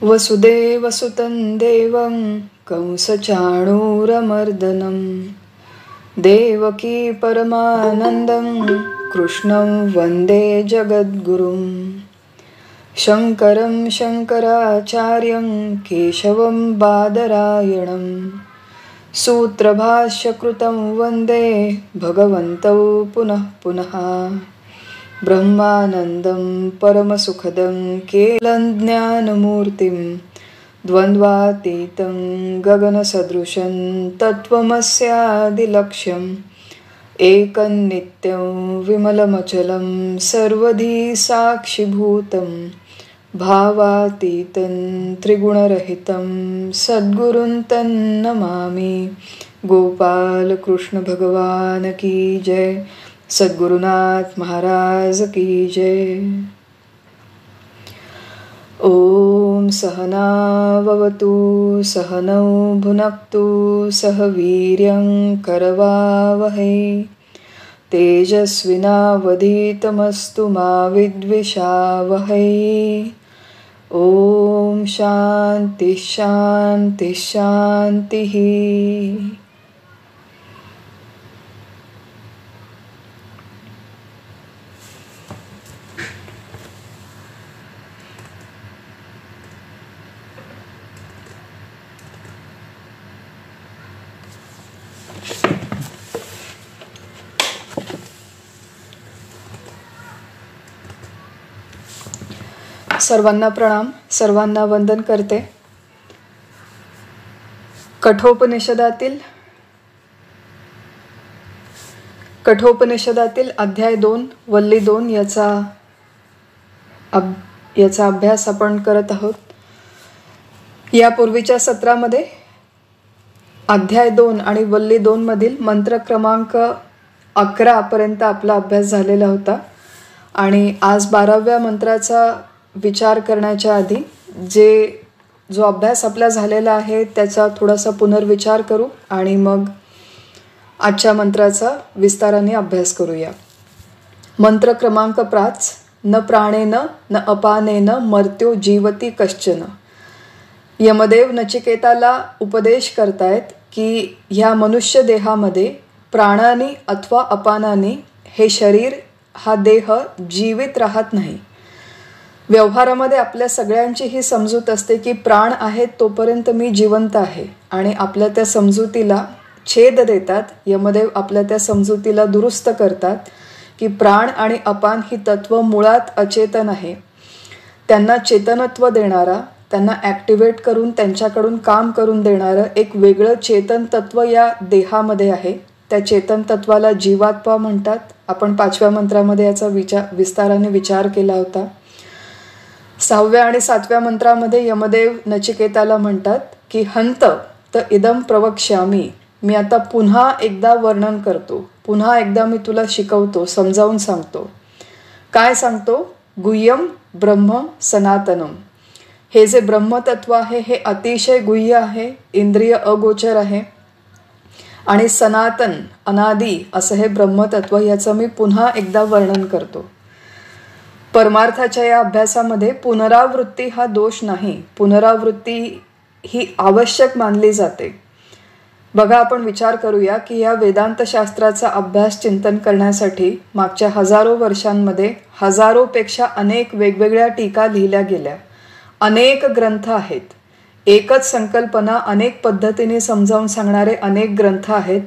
वसुदेवसुतं देवं कंसचाणूरमर्दनं देवकी परमानन्दं कृष्णं वन्दे जगद्गुरुं शङ्करं शङ्कराचार्यं केशवं बादरायणं सूत्रभाष्यकृतं वन्दे भगवन्तौ पुनः पुनः ब्रह्मानन्दं परमसुखदं केवलं ज्ञानमूर्तिं द्वन्द्वातीतं गगनसदृशं तत्त्वमस्यादिलक्ष्यम् एकं नित्यं विमलमचलं सर्वधी साक्षिभूतं भावातीतं त्रिगुणरहितं सद्गुरुं तन्नमामि। गोपाल कृष्ण भगवान की जय। सद्गुरुनाथ महाराज की जय। ओम सहना भवतु सहनौ भुनक्तु सह वीर्यं करवावहै तेजस्विनावधीतमस्तु मा विद्विषावहै। ओम शांति शांति शांति। सर्वांना प्रणाम, सर्वांना वंदन करते। कठोपनिषदातील अध्याय 2 वल्ली 2 याचा अभ्यास आपण करत आहोत। यापूर्वीच्या सत्रामध्ये अध्याय 2 आणि वल्ली 2 मधील मंत्र क्रमांक 11 पर्यंत आपला अभ्यास झालेला होता आणि आज 12व्या मंत्राचा विचार करण्याच्या आधी जो अभ्यास आपला झालेला आहे त्याचा थोडासा पुनर्विचार करू आणि मग आजच्या मंत्राचा विस्ताराने अभ्यास करूया। मंत्र क्रमांक 5। न प्राणेन न अपानेन मर्त्यो जीवती कश्चन। यमदेव नचिकेताला उपदेश करतायत की ह्या मनुष्य देहामध्ये प्राणाने अथवा अपानाने हे शरीर हा देह जीवित राहत नाही। व्यवहारामध्ये आपल्या सगळ्यांची ही समजूत असते की प्राण आहेत तोपर्यंत मी जिवंत आहे आणि आपल्या त्या समजुतीला छेद देतात। यमदेव आपल्या त्या समजुतीला दुरुस्त करतात की प्राण आणि अपान ही तत्व मुळात अचेतन आहे। त्यांना चेतनत्व देणारा, त्यांना ॲक्टिवेट करून त्यांच्याकडून काम करून देणारं एक वेगळं चेतन तत्व या देहामध्ये आहे। त्या चेतन तत्वाला जीवात्मा म्हणतात। आपण 5व्या मंत्रामध्ये याचा विस्ताराने विचार केला होता। 6व्या आणि 7व्या मंत्रामध्ये यमदेव नचिकेताला म्हणतात की हंत त इदम प्रवक्ष्यामी। मी आता पुन्हा एकदा वर्णन करतो, पुन्हा एकदा मी तुला शिकवतो, समजावून सांगतो। काय सांगतो? गुह्यम ब्रह्म सनातनम। हे जे ब्रह्मतत्व आहे हे अतिशय गुह्य आहे, इंद्रिय अगोचर आहे आणि सनातन अनादी असं हे ब्रह्मतत्व, याचं मी पुन्हा एकदा वर्णन करतो। परमार्थाच्या या अभ्यासामध्ये पुनरावृत्ती हा दोष नाही, पुनरावृत्ती ही आवश्यक मानली जाते। बघा, आपण विचार करूया की या वेदांत शास्त्राचा अभ्यास चिंतन करण्यासाठी मागच्या हजारो वर्षांमध्ये हजारोपेक्षा अनेक वेगवेगळ्या टीका लिहिल्या गेल्या, अनेक ग्रंथ आहेत। एकच संकल्पना अनेक पद्धतीने समजावून सांगणारे अनेक ग्रंथ आहेत।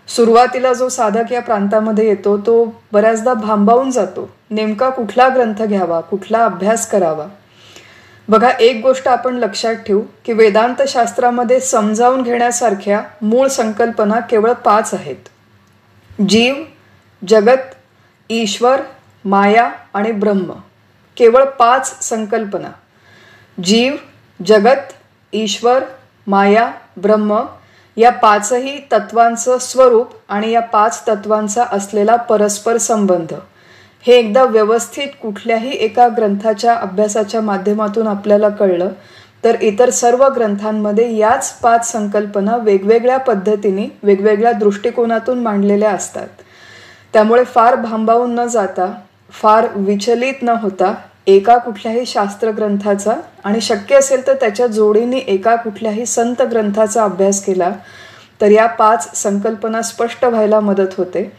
सुरुवातीला जो साधक या प्रांतामध्ये येतो तो बऱ्याचदा भांबावून जातो, नेमका कुठला ग्रंथ घ्यावा, कुठला अभ्यास करावा। बघा, एक गोष्ट आपण लक्षात ठेवू की वेदांत शास्त्रामध्ये समजावून घेण्यासारख्या मूळ संकल्पना केवळ 5 आहेत। जीव, जगत, ईश्वर, माया आणि ब्रह्म। केवळ 5 संकल्पना। जीव, जगत, ईश्वर, माया, ब्रह्म या 5ही तत्वांचं स्वरूप आणि या 5 तत्वांचा असलेला परस्पर संबंध हे एकदा व्यवस्थित कुठल्याही एका ग्रंथाच्या अभ्यासाच्या माध्यमातून आपल्याला कळलं तर इतर सर्व ग्रंथांमध्ये याच 5 संकल्पना वेगवेगळ्या पद्धतीने वेगवेगळ्या दृष्टिकोनातून मांडलेल्या असतात। त्यामुळे फार भांबावून न जाता, फार विचलित न होता एका कुठल्याही शास्त्र ग्रंथाचा आणि शक्य असेल तर त्याच्या जोडीने एका कुठल्याही संत ग्रंथाचा अभ्यास केला तर या 5 संकल्पना स्पष्ट व्हायला मदत होते.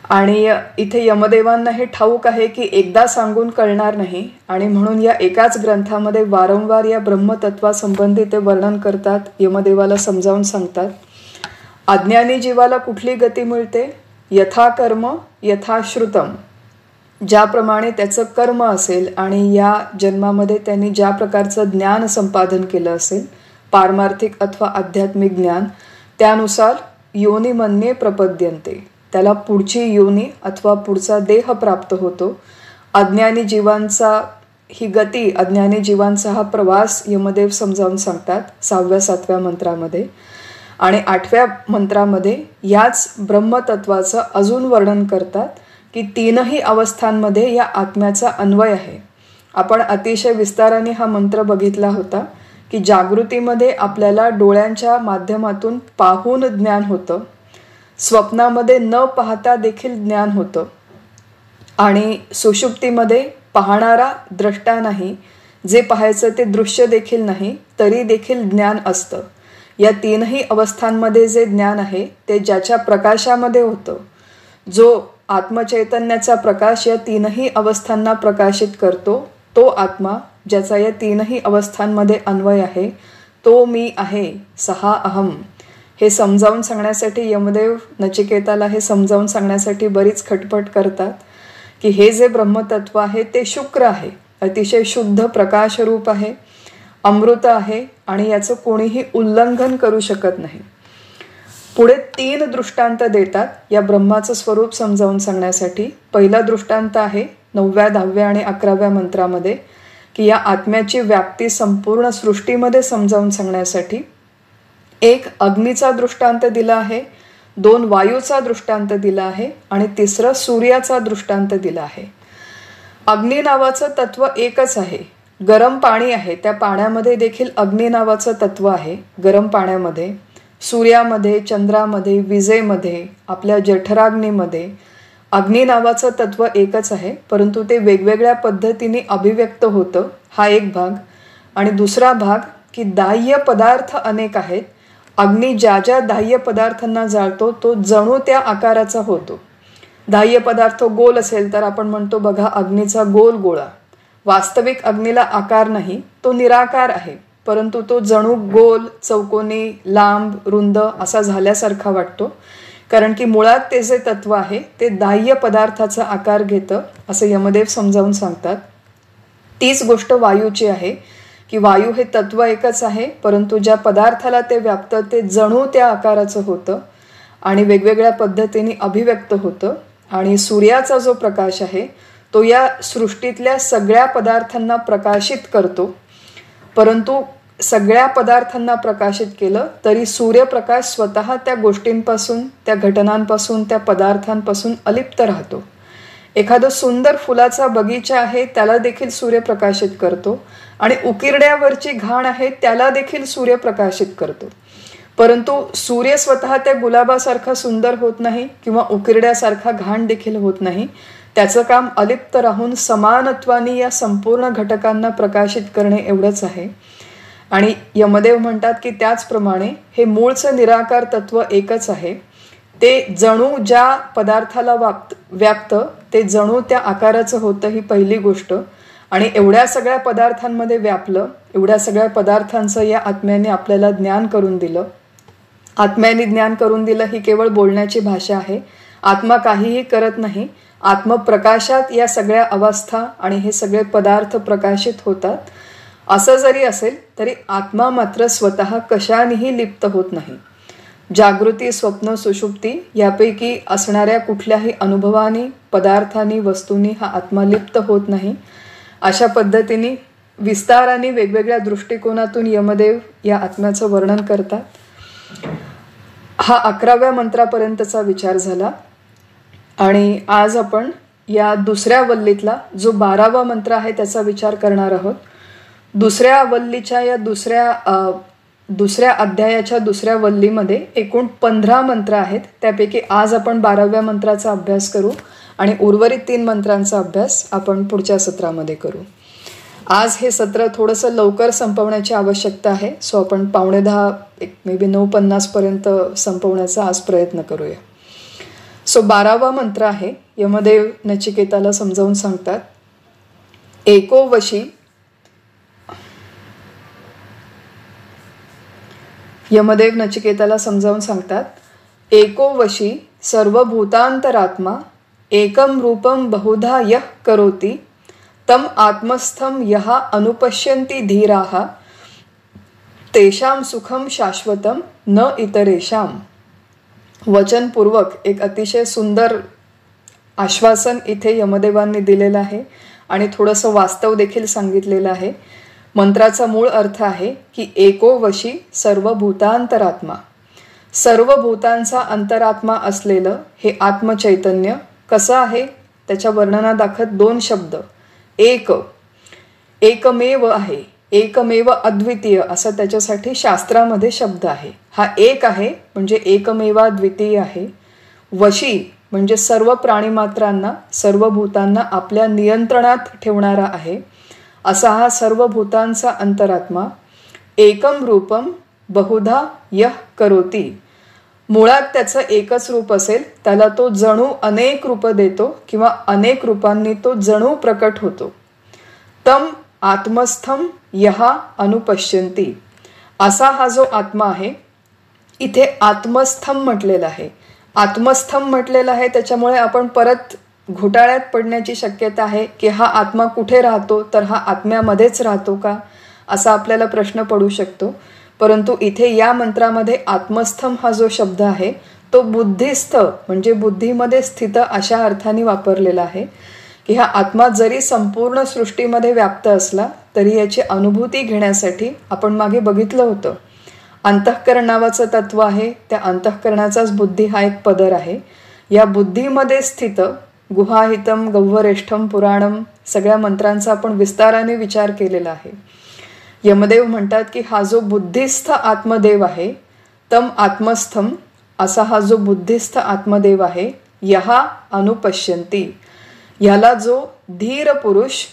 आणि इथे यमदेवांना हे ठाऊक आहे की एकदा सांगून कळणार नाही आणि म्हणून या एकाच ग्रंथामध्ये वारंवार या ब्रह्मतत्वासंबंधी ते वर्णन करतात, यमदेवाला समजावून सांगतात. अज्ञानी जीवाला कुठली गती मिळते? यथा कर्म यथा श्रुतम. ज्याप्रमाणे त्याचं कर्म असेल आणि या जन्मामध्ये त्यांनी ज्या प्रकारचं ज्ञान संपादन केलं असेल, पारमार्थिक अथवा आध्यात्मिक ज्ञान, त्यानुसार योनिमन्ये प्रपद्यन्ते. त्याला पुढची योनी अथवा पुढचा देह प्राप्त होतो. अज्ञानी जीवांचा ही गती, अज्ञानी जीवांचा हा प्रवास यमदेव समजावून सांगतात 6व्या-7व्या मंत्रामध्ये. आणि 8व्या मंत्रामध्ये याच ब्रह्मतत्वाचं अजून वर्णन करतात की 3ही अवस्थांमध्ये या आत्म्याचा अन्वय आहे. आपण अतिशय विस्ताराने हा मंत्र बघितला होता की जागृतीमध्ये आपल्याला डोळ्यांच्या माध्यमातून पाहून ज्ञान होतं, स्वप्नामध्ये न पाहता देखील ज्ञान होतं आणि सुषुप्तीमध्ये पाहणारा द्रष्टा नाही, जे पाहायचं ते दृश्य देखील नाही, तरी देखील ज्ञान असतं. या 3ही अवस्थांमध्ये जे ज्ञान आहे ते ज्याच्या प्रकाशामध्ये होतं, जो आत्मचैतन्याचा प्रकाश या 3ही अवस्थांना प्रकाशित करतो, तो आत्मा ज्याचा या 3ही अवस्थांमध्ये अन्वय आहे, तो मी आहे, सहा अहम. हे समजावून सांगण्यासाठी यमदेव नचिकेताला हे समजावून सांगण्यासाठी बरीच खटपट करतात की हे जे ब्रह्मतत्व आहे ते शुक्र आहे, अतिशय शुद्ध प्रकाशरूप आहे, अमृत आहे आणि याचं कोणीही उल्लंघन करू शकत नाही. पुढे 3 दृष्टांत देतात या ब्रह्माचं स्वरूप समजावून सांगण्यासाठी. पहिला दृष्टांत आहे 9व्या, 10व्या आणि 11व्या मंत्रामध्ये की या आत्म्याची व्याप्ती संपूर्ण सृष्टीमध्ये समजावून सांगण्यासाठी. 1 अग्नीचा दृष्टांत दिला आहे, 2 वायूचा दृष्टांत दिला आहे आणि 3 सूर्याचा दृष्टांत दिला आहे. अग्नी नावाचं तत्व एकच आहे, गरम पाणी आहे, त्या पाण्यामध्ये देखील अग्नी नावाचं तत्व आहे, गरम पाण्यामध्ये. सूर्यामध्ये, चंद्रामध्ये, विजेमध्ये, आपल्या जठराग्नीमध्ये अग्नी नावाचं तत्व एकच आहे, परंतु ते वेगवेगळ्या पद्धतीने अभिव्यक्त होतं. हा एक भाग. आणि दुसरा भाग की दाह्य पदार्थ अनेक आहेत. अग्नी ज्या ज्या दाह्य पदार्थांना जाळतो तो जणू त्या आकाराचा होतो. दाह्य पदार्थ गोल असेल तर आपण म्हणतो बघा अग्नीचा गोल गोळा. वास्तविक अग्नीला आकार नाही, तो निराकार आहे, परंतु तो जणू गोल, चौकोनी, लांब, रुंद असा झाल्यासारखा वाटतो, कारण की मुळात ते जे तत्व आहे ते दाह्य पदार्थाचा आकार घेतं, असं यमदेव समजावून सांगतात. तीच गोष्ट वायूची आहे की वायू हे तत्व एकच आहे, परंतु ज्या पदार्थाला ते व्यापतं ते जणू त्या आकाराचं होतं आणि वेगवेगळ्या पद्धतीने अभिव्यक्त होतं. आणि सूर्याचा जो प्रकाश आहे तो या सृष्टीतल्या सगळ्या पदार्थांना प्रकाशित करतो, परंतु सगळ्या पदार्थांना प्रकाशित केलं तरी सूर्यप्रकाश स्वतः त्या गोष्टींपासून, त्या घटनांपासून, त्या पदार्थांपासून अलिप्त राहतो. एखादं सुंदर फुलाचा बगीचा आहे त्याला देखील सूर्य प्रकाशित करतो आणि उकिरड्यावरची घाण आहे त्याला देखील सूर्य प्रकाशित करतो, परंतु सूर्य स्वतः त्या गुलाबासारखा सुंदर होत नाही किंवा उकिरड्यासारखा घाण देखील होत नाही. त्याचं काम अलिप्त राहून समानत्वाने या संपूर्ण घटकांना प्रकाशित करणे एवढंच आहे. आणि यमदेव म्हणतात की त्याचप्रमाणे हे मूळचं निराकार तत्व एकच आहे, ते जणू ज्या पदार्थाला व्याप्तं ते जणू त्या आकाराचं होतं, ही पहिली गोष्ट. आणि एवढ्या सगळ्या पदार्थांमध्ये व्यापलं, एवढ्या सगळ्या पदार्थांचं या आत्म्याने आपल्याला ज्ञान करून दिलं. आत्म्याने ज्ञान करून दिलं ही केवळ बोलण्याची भाषा आहे. आत्मा काहीही करत नाही, आत्मप्रकाशात या सगळ्या अवस्था आणि हे सगळे पदार्थ प्रकाशित होतात. असं जरी असेल तरी आत्मा मात्र स्वतः कशानेही लिप्त होत नाही. जागृती, स्वप्न, सुषुप्ती यापैकी असणाऱ्या कुठल्याही अनुभवानी, पदार्थांनी, वस्तूंनी हा आत्मा लिप्त होत नाही. अशा पद्धतीने विस्ताराने वेगवेगळ्या दृष्टिकोनातून यमदेव या आत्म्याचं वर्णन करतात. हा 11व्या मंत्रापर्यंतचा विचार झाला आणि आज आपण या दुसऱ्या वल्लीतला जो 12वा मंत्र आहे त्याचा विचार करणार आहोत. दुसऱ्या वल्लीच्या या दुसऱ्या अध्यायाच्या दुसऱ्या वल्लीमध्ये एकूण 15 मंत्र आहेत, त्यापैकी आज आपण 12व्या मंत्राचा अभ्यास करू आणि उर्वरित 3 मंत्रांचा अभ्यास आपण पुढच्या सत्रामध्ये करू. आज हे सत्र थोडंसं लवकर संपवण्याची आवश्यकता आहे. सो आपण 9:15 मे बी 9:50 पर्यंत संपवण्याचा आज प्रयत्न करूया. सो 12वा मंत्र आहे. यमदेव नचिकेताला समजावून सांगतात, एको वशी यमदेव नचिकेताला समजावून सांगतात, एको वशी सर्वभूतांतरात्मा एकम रूपम बहुधा यः करोति तम आत्मस्थम यः अनुपश्यन्ति धीराः तेषां सुखम शाश्वतम न इतरेषां. वचनपूर्वक एक अतिशय सुंदर आश्वासन इथे यमदेवांनी दिलेलं आहे आणि थोडंसं वास्तव देखील सांगितलेलं आहे. मंत्राचा मूळ अर्थ आहे की एको वशी सर्व भूतांतरात्मा, सर्व भूतांचा अंतरात्मा असलेलं हे आत्मचैतन्य कसं आहे त्याच्या वर्णनादाखल 2 शब्द. एक, एकमेव आहे, एकमेव अद्वितीय असं त्याच्यासाठी शास्त्रामध्ये शब्द आहे. हा एक आहे म्हणजे एकमेवा द्वितीय आहे. वशी म्हणजे सर्व प्राणीमात्रांना, सर्व भूतांना आपल्या नियंत्रणात ठेवणारा आहे असा हा सर्व भूतांचा अंतरात्मा. एकम रूपम बहुधा यः करोति, मुळात त्याचं एकच रूप असेल, त्याला तो जणू अनेक रूप देतो किंवा अनेक रूपांनी तो जणू प्रकट होतो. तम आत्मस्थम यः अनुपश्यन्ति, असा हा जो आत्मा आहे, इथे आत्मस्थम म्हटलेला आहे. आत्मस्थम म्हटलेला आहे त्याच्यामुळे आपण परत घोटाळ्यात पडण्याची शक्यता आहे की हा आत्मा कुठे राहतो, तर हा आत्म्यामध्येच राहतो का असा आपल्याला प्रश्न पडू शकतो. परंतु इथे या मंत्रामध्ये आत्मस्थम हा जो शब्द आहे तो बुद्धिस्थ म्हणजे बुद्धीमध्ये स्थित अशा अर्थाने वापरलेला आहे की हा आत्मा जरी संपूर्ण सृष्टीमध्ये व्याप्त असला तरी याची अनुभूती घेण्यासाठी आपण मागे बघितलं होतं. अंतःकरण नावाचं तत्व आहे, त्या अंतःकरणाचाच बुद्धी हा एक पदर आहे. या बुद्धीमध्ये स्थित गुहाहितम गह्वरेष्ठम पुराणम सगळ्या मंत्रांचा आपण विस्ताराने विचार केलेला आहे. यमदेव म्हणतात की हा जो बुद्धिस्थ आत्मदेव आहे, तम आत्मस्थम असा हा जो बुद्धिस्थ आत्मदेव आहे, यहा अनुपश्यन्ति, ह्याला जो धीर पुरुष,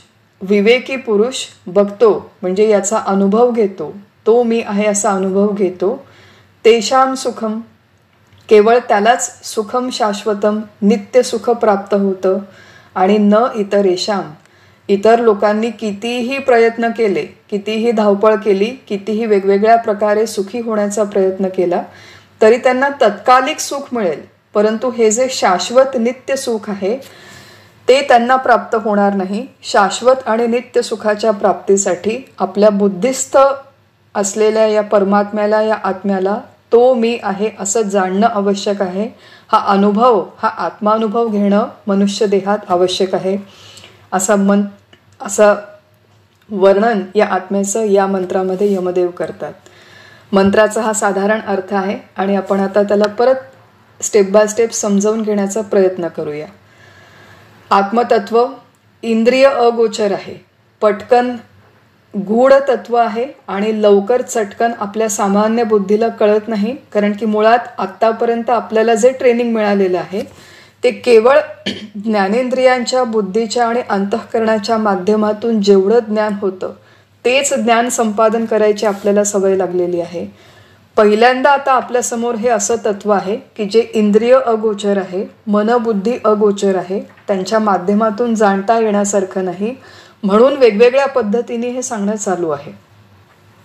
विवेकी पुरुष बघतो म्हणजे याचा अनुभव घेतो, तो मी आहे असा अनुभव घेतो. तेषां सुखम, केवळ त्यालाच सुखम शाश्वतम नित्य सुख प्राप्त होतं. आणि न इतरेषां, इतर लोकांनी कितीही प्रयत्न केले, कितीही धावपळ केली, कितीही वेगवेगळ्या प्रकारे सुखी होण्याचा प्रयत्न केला तरी त्यांना तत्कालिक सुख मिळेल, परंतु हे जे शाश्वत नित्य सुख आहे ते त्यांना प्राप्त होणार नाही. शाश्वत आणि नित्य सुखाच्या प्राप्तीसाठी आपल्या बुद्धिस्थ असलेल्या या परमात्म्याला, या आत्म्याला तो मी आहे असं जाणणं आवश्यक आहे. हा अनुभव, हा आत्मानुभव घेणं मनुष्य देहात आवश्यक आहे. असं वर्णन या आत्म्याचं या मंत्रामध्ये यमदेव करतात. मंत्राचा हा साधारण अर्थ आहे आणि आपण आता त्याला परत स्टेप बाय स्टेप समजावून घेण्याचा प्रयत्न करूया. आत्मतत्व इंद्रिय अगोचर आहे, पटकन गूढ तत्व आहे आणि लवकर चटकन आपल्या सामान्य बुद्धीला कळत नाही, कारण की मुळात आत्तापर्यंत आपल्याला जे ट्रेनिंग मिळालेलं आहे ते केवळ ज्ञानेंद्रियांच्या, बुद्धीच्या आणि अंतःकरणाच्या माध्यमातून जेवढं ज्ञान होतं तेच ज्ञान संपादन करायची आपल्याला सवय लागलेली आहे. पहिल्यांदा आता आपल्यासमोर हे असं तत्व आहे की जे इंद्रिय अगोचर आहे, मनबुद्धी अगोचर आहे, त्यांच्या माध्यमातून जाणता येण्यासारखं नाही, म्हणून वेगवेगळ्या पद्धतीने हे सांगणं चालू आहे.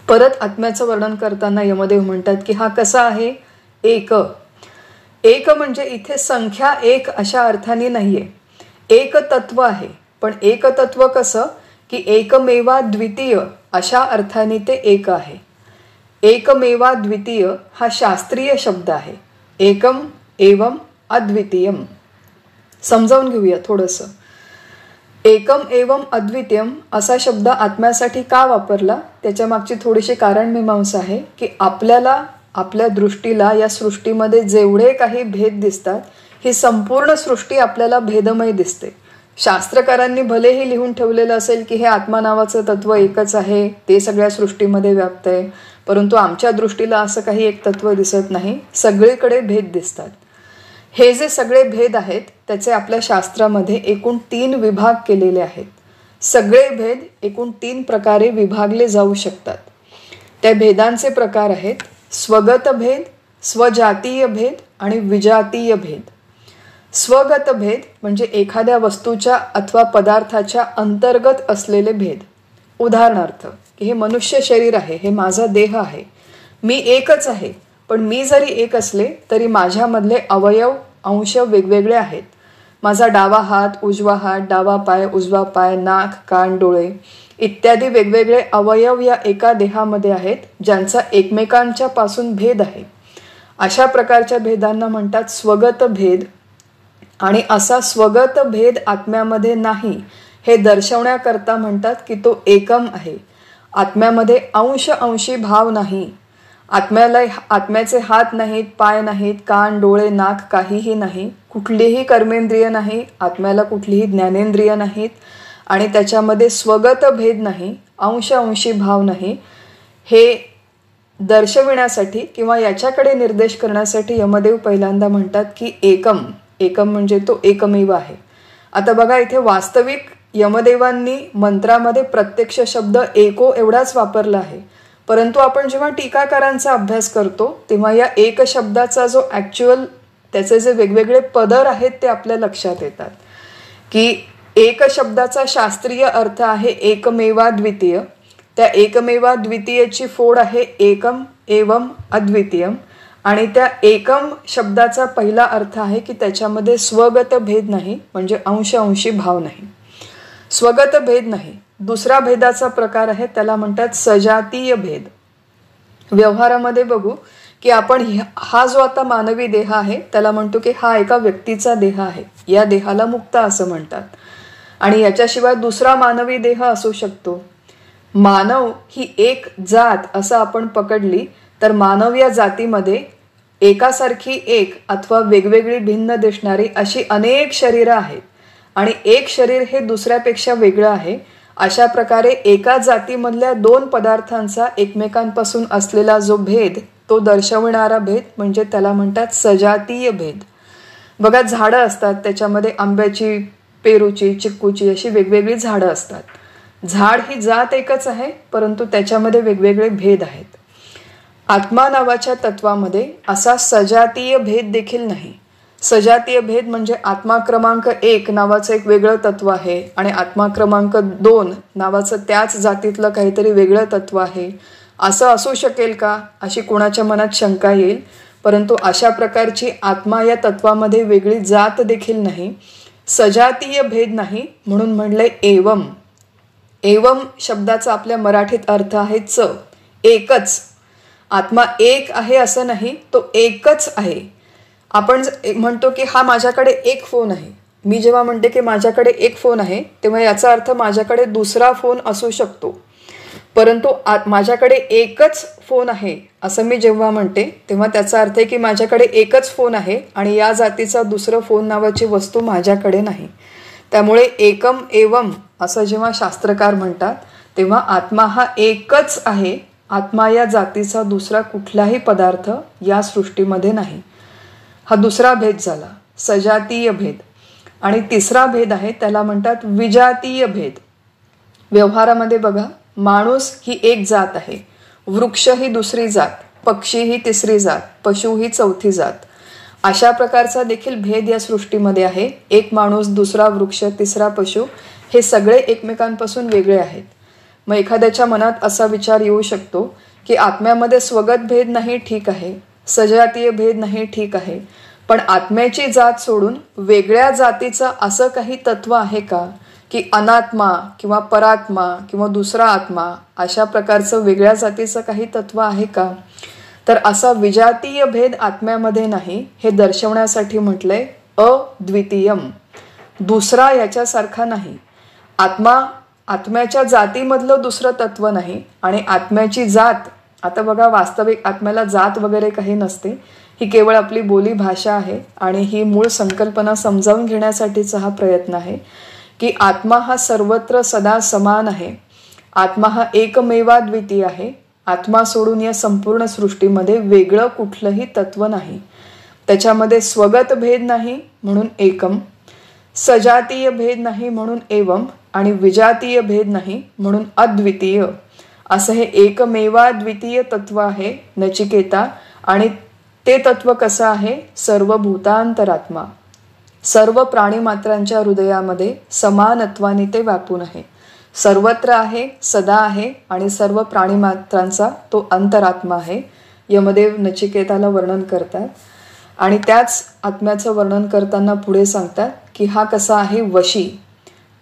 परत आत्म्याचं वर्णन करताना यमदेव म्हणतात की हा कसा आहे, एक. एक म्हणजे इथे संख्या एक अशा अर्थाने नाहीये, एक तत्व आहे. पण एक तत्व कसं की एकमेवा द्वितीय अशा अर्थाने ते एक आहे. एकमेवा द्वितीय हा शास्त्रीय शब्द आहे. एकम एवम अद्वितीयम. समजावून घेऊया थोडंसं. एकम एवम अद्वितीयम असा शब्द आत्म्यासाठी का वापरला त्याच्या मागची थोडीशी कारणमीमांसा आहे की आपल्याला, आपल्या दृष्टीला या सृष्टीमध्ये जेवढे काही भेद दिसतात ही संपूर्ण सृष्टी आपल्याला भेदमय दिसते. शास्त्रकारांनी भलेही लिहून ठेवलेलं असेल की हे आत्मा नावाचं तत्व एकच आहे, ते सगळ्या सृष्टीमध्ये व्याप्त आहे, परंतु आमच्या दृष्टीला असं काही एक तत्व दिसत नाही, सगळीकडे भेद दिसतात. हे जे सगळे भेद आहेत त्याचे आपल्या शास्त्रामध्ये एकूण 3 विभाग केलेले आहेत. सगळे भेद एकूण 3 प्रकारे विभागले जाऊ शकतात. त्या भेदांचे प्रकार आहेत स्वगत भेद, स्वजातीय भेद आणि विजातीय भेद. स्वगत भेद म्हणजे एखाद्या वस्तूच्या अथवा पदार्थाच्या अंतर्गत असलेले भेद. उदाहरणार्थ की हे मनुष्य शरीर आहे, हे माझा देह आहे, मी एकच आहे, पण मी जरी एक असले तरी माझ्यामधले अवयव अंश वेगवेगळे आहेत. माझा डावा हात, उजवा हात, डावा पाय, उजवा पाय, नाक, कान, डोळे इत्यादी वेगवेगळे अवयव या एका देहामध्ये आहेत, ज्यांचा एकमेकांच्या पासून भेद आहे. अशा प्रकारच्या भेदांना म्हणतात स्वगत भेद. आणि असा स्वगत भेद आत्म्यामध्ये नाही हे दर्शवण्याकरता म्हणतात की तो एकम आहे. आत्म्यामध्ये अंश अंशी भाव नाही. आत्म्याचे हात नाहीत, पाय नाहीत, कान, डोळे, नाक काहीही नाही, कुठलीही कर्मेंद्रिय नाही, आत्म्याला कुठलीही ज्ञानेंद्रिय नाहीत आणि त्याच्यामध्ये स्वगत भेद नाही, अंश अंशी भाव नाही. हे दर्शविण्यासाठी किंवा याच्याकडे निर्देश करण्यासाठी यमदेव पहिल्यांदा म्हणतात की एकम. एकम म्हणजे तो एकमेव आहे. आता बघा इथे वास्तविक यमदेवांनी मंत्रामध्ये प्रत्यक्ष शब्द एको एवढाच वापरला आहे, परंतु आपण जेव्हा टीकाकारांचा अभ्यास करतो तेव्हा या एक शब्दाचा जो ॲक्च्युअल त्याचे जे वेगवेगळे पदर आहेत ते आपल्या लक्षात येतात. की एक शब्दाचा शास्त्रीय अर्थ आहे एकमेवा द्वितीय. त्या एकमेवा द्वितीयची फोड आहे एकम एवम अद्वितीयम. आणि त्या एकम शब्दाचा पहिला अर्थ आहे की त्याच्यामध्ये स्वगत भेद नाही, म्हणजे अंश अंशी भाव नाही, स्वगत भेद नाही. दुसरा भेदाचा प्रकार आहे त्याला म्हणतात सजातीय भेद. व्यवहारामध्ये बघू की आपण हा जो आता मानवी देह आहे त्याला म्हणतो की हा एका व्यक्तीचा देह आहे, या देहाला मुक्ता असं म्हणतात. आणि याच्याशिवाय दुसरा मानवी देह असू शकतो. मानव ही एक जात असं आपण पकडली तर मानव या जातीमध्ये एकासारखी एक अथवा वेगवेगळी भिन्न दिसणारी अशी अनेक शरीरं आहेत आणि एक शरीर हे दुसऱ्यापेक्षा वेगळं आहे. अशा प्रकारे एका जातीमधल्या 2 पदार्थांचा एकमेकांपासून असलेला जो भेद तो दर्शवणारा भेद म्हणजे त्याला म्हणतात सजातीय भेद. बघा झाडं असतात, त्याच्यामध्ये आंब्याची, पेरूची, चिक्कूची अशी वेगवेगळी झाडं असतात. झाड ही जात एकच आहे परंतु त्याच्यामध्ये वेगवेगळे भेद आहेत. आत्मा नावाच्या तत्वामध्ये असा सजातीय भेद देखील नाही. सजातीय भेद म्हणजे आत्मा क्रमांक 1 नावाचं एक वेगळं तत्व आहे आणि आत्मा क्रमांक 2 नावाचं त्याच जातीतलं काहीतरी वेगळं तत्व आहे. असं असू शकेल का अशी कोणाच्या मनात शंका येईल, परंतु अशा प्रकारची आत्मा या तत्वामध्ये वेगळी जात देखील नाही, सजातीय भेद नाही. म्हणून म्हणलंय एवम. एवम शब्दाचा आपल्या मराठीत अर्थ आहे च, एकच. आत्मा एक आहे असं नाही, तो एकच आहे. आपण म्हणतो की हा माझ्याकडे एक फोन आहे. मी जेव्हा म्हणते की माझ्याकडे एक फोन आहे तेव्हा याचा अर्थ माझ्याकडे दुसरा फोन असू शकतो, परंतु माझ्याकडे एकच फोन आहे असं मी जेव्हा म्हणते तेव्हा त्याचा अर्थ आहे की माझ्याकडे एकच फोन आहे आणि या जातीचा दुसरं फोन नावाची वस्तू माझ्याकडे नाही. त्यामुळे एकम एवम असं जेव्हा शास्त्रकार म्हणतात तेव्हा आत्मा हा एकच आहे. आत्मा या जातीचा दुसरा कुठलाही पदार्थ या सृष्टीमध्ये नाही. हा दुसरा भेद झाला, सजातीय भेद. आणि तिसरा भेद आहे त्याला म्हणतात विजातीय भेद. व्यवहारामध्ये बघा, माणूस ही एक जात आहे, वृक्ष ही दुसरी जात, पक्षी ही तिसरी जात, पशु ही चौथी जात. अशा प्रकारचा देखील भेद या सृष्टीमध्ये आहे. एक माणूस, दुसरा वृक्ष, तिसरा पशु हे सगळे एकमेकांपासून वेगळे आहेत. मग एखाद्याच्या मनात असा विचार येऊ शकतो की आत्म्यामध्ये स्वगत भेद नाही, ठीक आहे, सजातीय भेद नाही, ठीक आहे, पण आत्म्याची जात सोडून वेगळ्या जातीचं असं काही तत्व आहे का की अनात्मा किंवा परात्मा किंवा दुसरा आत्मा अशा प्रकारचं वेगळ्या जातीचं काही तत्व आहे का? तर असा विजातीय भेद आत्म्यामध्ये नाही हे दर्शवण्यासाठी म्हटलंय अद्वितीयम. दुसरा याच्यासारखा नाही. आत्म्याच्या जातीमधलं दुसरं तत्व नाही. आणि आत्म्याची जात, आता बघा वास्तविक आत्म्याला जात वगैरे काही नसते, ही केवळ आपली बोली भाषा आहे आणि ही मूळ संकल्पना समजावून घेण्यासाठीचा हा प्रयत्न आहे की आत्मा हा सर्वत्र सदा समान आहे. आत्मा हा एकमेवा द्वितीय आहे. आत्मा सोडून या संपूर्ण सृष्टीमध्ये वेगळं कुठलंही तत्व नाही. त्याच्यामध्ये स्वगत भेद नाही म्हणून एकम, सजातीय भेद नाही म्हणून एवम आणि विजातीय भेद नाही म्हणून अद्वितीय, असं हे एकमेवाद्वितीय तत्व आहे नचिकेता. आणि ते तत्व कसं आहे? सर्वभूतांतरात्मा, सर्व प्राणीमात्रांच्या हृदयामध्ये समानत्वाने ते व्यापून आहे, सर्वत्र आहे, सदा आहे आणि सर्व प्राणीमात्रांचा तो अंतरात्मा आहे. यमदेव नचिकेताला वर्णन करतात आणि त्याच आत्म्याचं वर्णन करताना पुढे सांगतात की हा कसा आहे? वशी,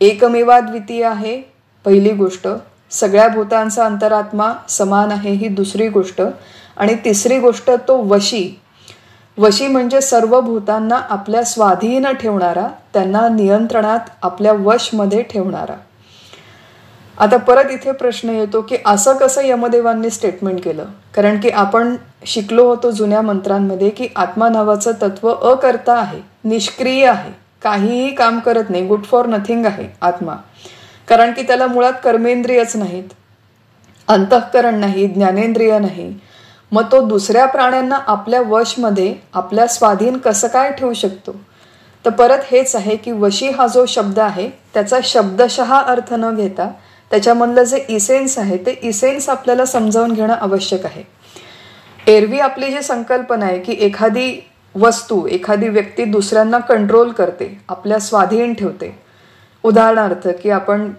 एकमेवाद्वितीय आहे पहिली गोष्ट, सगळ्या भूतांचा अंतरात्मा समान आहे ही दुसरी गोष्ट, आणि तिसरी गोष्ट तो वशी. वशी म्हणजे सर्व भूतांना आपल्या स्वाधीन ठेवणारा, त्यांना नियंत्रणात आपल्या वशमध्ये ठेवणारा. आता परत इथे प्रश्न येतो की असं कसं यमदेवांनी स्टेटमेंट केलं? कारण की आपण शिकलो होतो जुन्या मंत्रांमध्ये की आत्मा नावाचं तत्व अकर्ता आहे, निष्क्रिय आहे, काहीही काम करत नाही, गुड फॉर नथिंग आहे आत्मा. कारण की त्याला मुळात कर्मेंद्रियच नाहीत, अंतःकरण नाही, ज्ञानेंद्रिय नाही. मग तो दुसऱ्या प्राण्यांना आपल्या वशमध्ये, आपल्या स्वाधीन कसं काय ठेवू शकतो? तर परत हेच आहे की वशी हा जो शब्द आहे त्याचा शब्दशः अर्थ न घेता त्याच्यामधलं जे इसेन्स आहे ते इसेन्स आपल्याला समजावून घेणं आवश्यक आहे. एरवी आपली जी संकल्पना आहे की एखादी वस्तू, एखादी व्यक्ती दुसऱ्यांना कंट्रोल करते, आपल्या स्वाधीन ठेवते. उदाहरणार्थ की आपण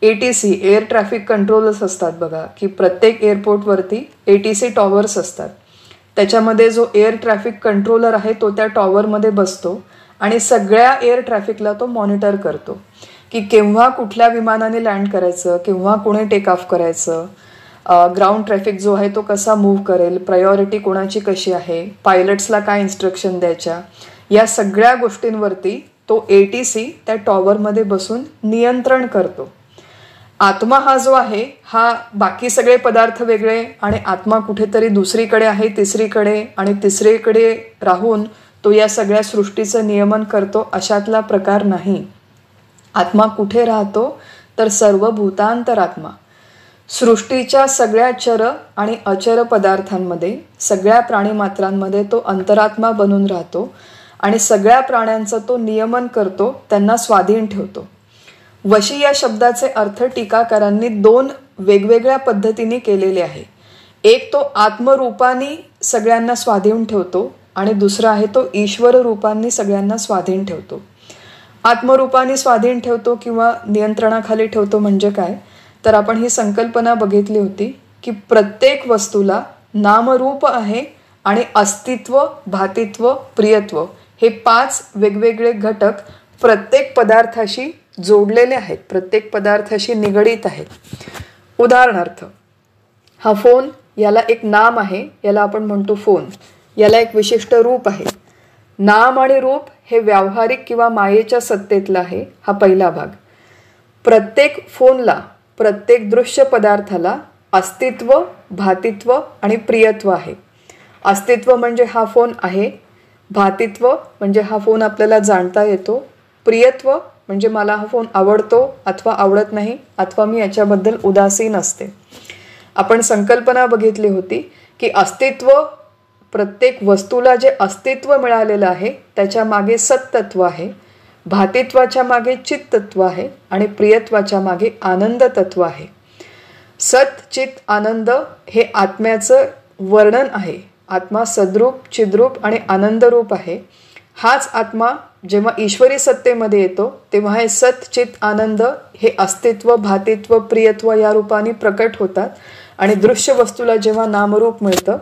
ATC, एअर ट्रॅफिक कंट्रोलर्स असतात बघा, की प्रत्येक एअरपोर्टवरती ATC टॉवर्स असतात. त्याच्यामध्ये जो एअर ट्रॅफिक कंट्रोलर आहे तो त्या टॉवरमध्ये बसतो आणि सगळ्या एअर ट्रॅफिकला तो मॉनिटर करतो की केव्हा कुठल्या विमानाने लँड करायचं, केव्हा कोणी टेक ऑफ करायचं, ग्राउंड ट्रॅफिक जो आहे तो कसा मूव्ह करेल, प्रायोरिटी कोणाची कशी आहे, पायलट्सला काय इन्स्ट्रक्शन द्यायच्या, या सगळ्या गोष्टींवरती तो ATC त्या टॉवरमध्ये बसून नियंत्रण करतो. आत्मा हा जो आहे हा बाकी सगळे पदार्थ वेगळे आणि आत्मा कुठेतरी दुसरीकडे आहे, तिसरीकडे, आणि तिसरीकडे राहून तो या सगळ्या सृष्टीचं नियमन करतो, अशातला प्रकार नाही. आत्मा कुठे राहतो? तर सर्व भूतांतरात्मा, सृष्टीच्या सगळ्या चर आणि अचर पदार्थांमध्ये, सगळ्या प्राणीमात्रांमध्ये तो अंतरात्मा बनून राहतो आणि सगळ्या प्राण्यांचं तो नियमन करतो, त्यांना स्वाधीन ठेवतो. वशी या शब्दाचे अर्थ टीकाकारांनी दोन वेगवेगळ्या पद्धतीने केलेले आहे. एक तो आत्मरूपाने सगळ्यांना स्वाधीन ठेवतो आणि दुसरा आहे तो ईश्वर रूपांनी सगळ्यांना स्वाधीन ठेवतो. आत्मरूपाने स्वाधीन ठेवतो किंवा नियंत्रणाखाली ठेवतो म्हणजे काय? तर आपण ही संकल्पना बघितली होती की प्रत्येक वस्तूला नामरूप आहे आणि अस्तित्व, भातित्व, प्रियत्व हे 5 वेगवेगळे घटक प्रत्येक पदार्थाशी जोडलेले आहेत, प्रत्येक पदार्थाशी निगडीत आहेत. उदाहरणार्थ हा फोन, याला एक नाम आहे, याला आपण म्हणतो फोन. याला एक विशिष्ट रूप आहे. नाम आणि रूप हे व्यावहारिक किंवा मायेच्या सत्तेतला आहे, हा पहिला भाग. प्रत्येक फोनला, प्रत्येक दृश्य पदार्थाला अस्तित्व, भातित्व आणि प्रियत्व आहे. अस्तित्व म्हणजे हा फोन आहे, भातित्व म्हणजे हा फोन आपल्याला जाणता येतो, प्रियत्व म्हणजे मला हा फोन आवडतो अथवा आवडत नाही, अथवा मी याच्याबद्दल उदासीन असते. आपण संकल्पना बघितली होती की अस्तित्व, प्रत्येक वस्तूला जे अस्तित्व मिळालेलं आहे त्याच्या मागे सत्तत्व आहे, भातित्वाच्या मागे चित्तत्व आहे आणि प्रियत्वाच्या मागे आनंद तत्व आहे. सत, चित, आनंद हे आत्म्याचं वर्णन आहे. आत्मा सद्रूप, चिद्रूप आणि आनंदरूप आहे. हाच आत्मा जेव्हा ईश्वरी सत्तेमध्ये येतो तेव्हा हे सत, चित, आनंद हे अस्तित्व, भातित्व, प्रियत्व या रूपाने प्रकट होतात आणि दृश्य वस्तूला जेव्हा नामरूप मिळतं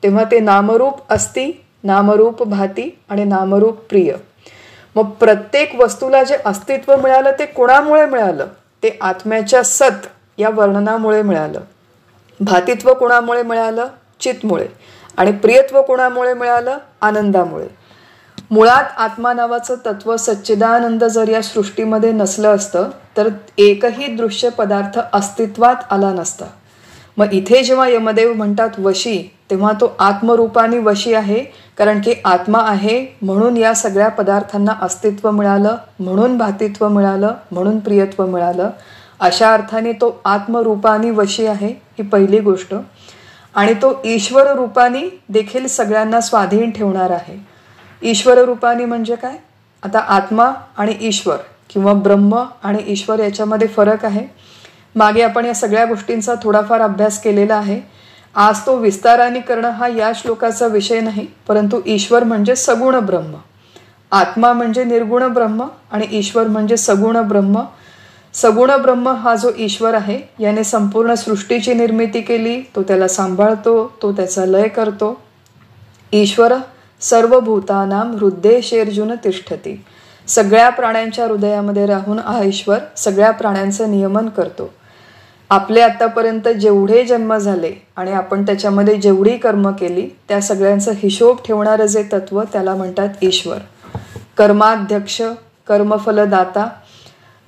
तेव्हा ते नामरूप अस्ति, नामरूप भाती आणि नामरूप प्रिय. मग प्रत्येक वस्तूला जे अस्तित्व मिळालं ते कोणामुळे मिळालं? ते आत्म्याच्या सत या वर्णनामुळे मिळालं. भातित्व कोणामुळे मिळालं? चितमुळे. आणि प्रियत्व कोणामुळे मिळालं? आनंदामुळे. मुळात आत्मा नावाचं तत्व सच्चिदानंद जर या सृष्टीमध्ये नसलं असतं तर एकही दृश्य पदार्थ अस्तित्वात आला नसता. मग इथे जेव्हा यमदेव म्हणतात वशी, तेव्हा तो आत्मरूपाने वशी आहे, कारण की आत्मा आहे म्हणून या सगळ्या पदार्थांना अस्तित्व मिळालं, म्हणून भातित्व मिळालं, म्हणून प्रियत्व मिळालं. अशा अर्थाने तो आत्मरूपाने वशी आहे, ही पहिली गोष्ट. आणि तो ईश्वर रूपाने देखील सगळ्यांना स्वाधीन ठेवणार आहे. ईश्वर रूपाने म्हणजे काय? आता आत्मा आणि ईश्वर किंवा ब्रह्म आणि ईश्वर याच्यामध्ये फरक आहे. मागे आपण या सगळ्या गोष्टींचा थोडाफार अभ्यास केलेला आहे. आज तो विस्ताराने करणं हा या श्लोकाचा विषय नाही, परंतु ईश्वर म्हणजे सगुण ब्रह्म, आत्मा म्हणजे निर्गुण ब्रह्म आणि ईश्वर म्हणजे सगुण ब्रह्म. सगुण ब्रह्म हा जो ईश्वर आहे याने संपूर्ण सृष्टीची निर्मिती केली, तो त्याला सांभाळतो, तो त्याचा लय करतो. ईश्वर सर्वभूतानां हृदयेषु तिष्ठती. सगळ्या प्राण्यांच्या हृदयामध्ये राहून हा ईश्वर सगळ्या प्राण्यांचं नियमन करतो. आपले आतापर्यंत जेवढे जन्म झाले आणि आपण त्याच्यामध्ये जेवढी कर्म केली त्या सगळ्यांचा हिशोब ठेवणारं जे तत्व त्याला म्हणतात ईश्वर. कर्माध्यक्ष, कर्मफलदाता,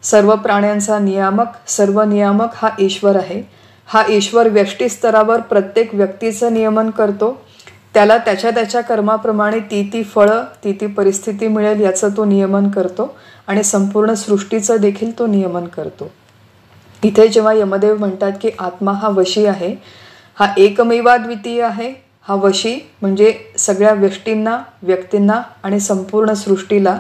सर्व प्राण्यांचा नियामक, सर्व नियामक हा ईश्वर आहे. हा ईश्वर व्यष्टी स्तरावर प्रत्येक व्यक्तीचं नियमन करतो. त्याला त्याच्या त्याच्या कर्माप्रमाणे ती फळं, ती परिस्थिती मिळेल याचं तो नियमन करतो आणि संपूर्ण सृष्टीचं देखील तो नियमन करतो. इथे जेव्हा यमदेव म्हणतात की आत्मा हा वशी आहे, हा एकमेवाद्वितीय आहे. हा वशी म्हणजे सगळ्या व्यष्टींना, व्यक्तींना आणि संपूर्ण सृष्टीला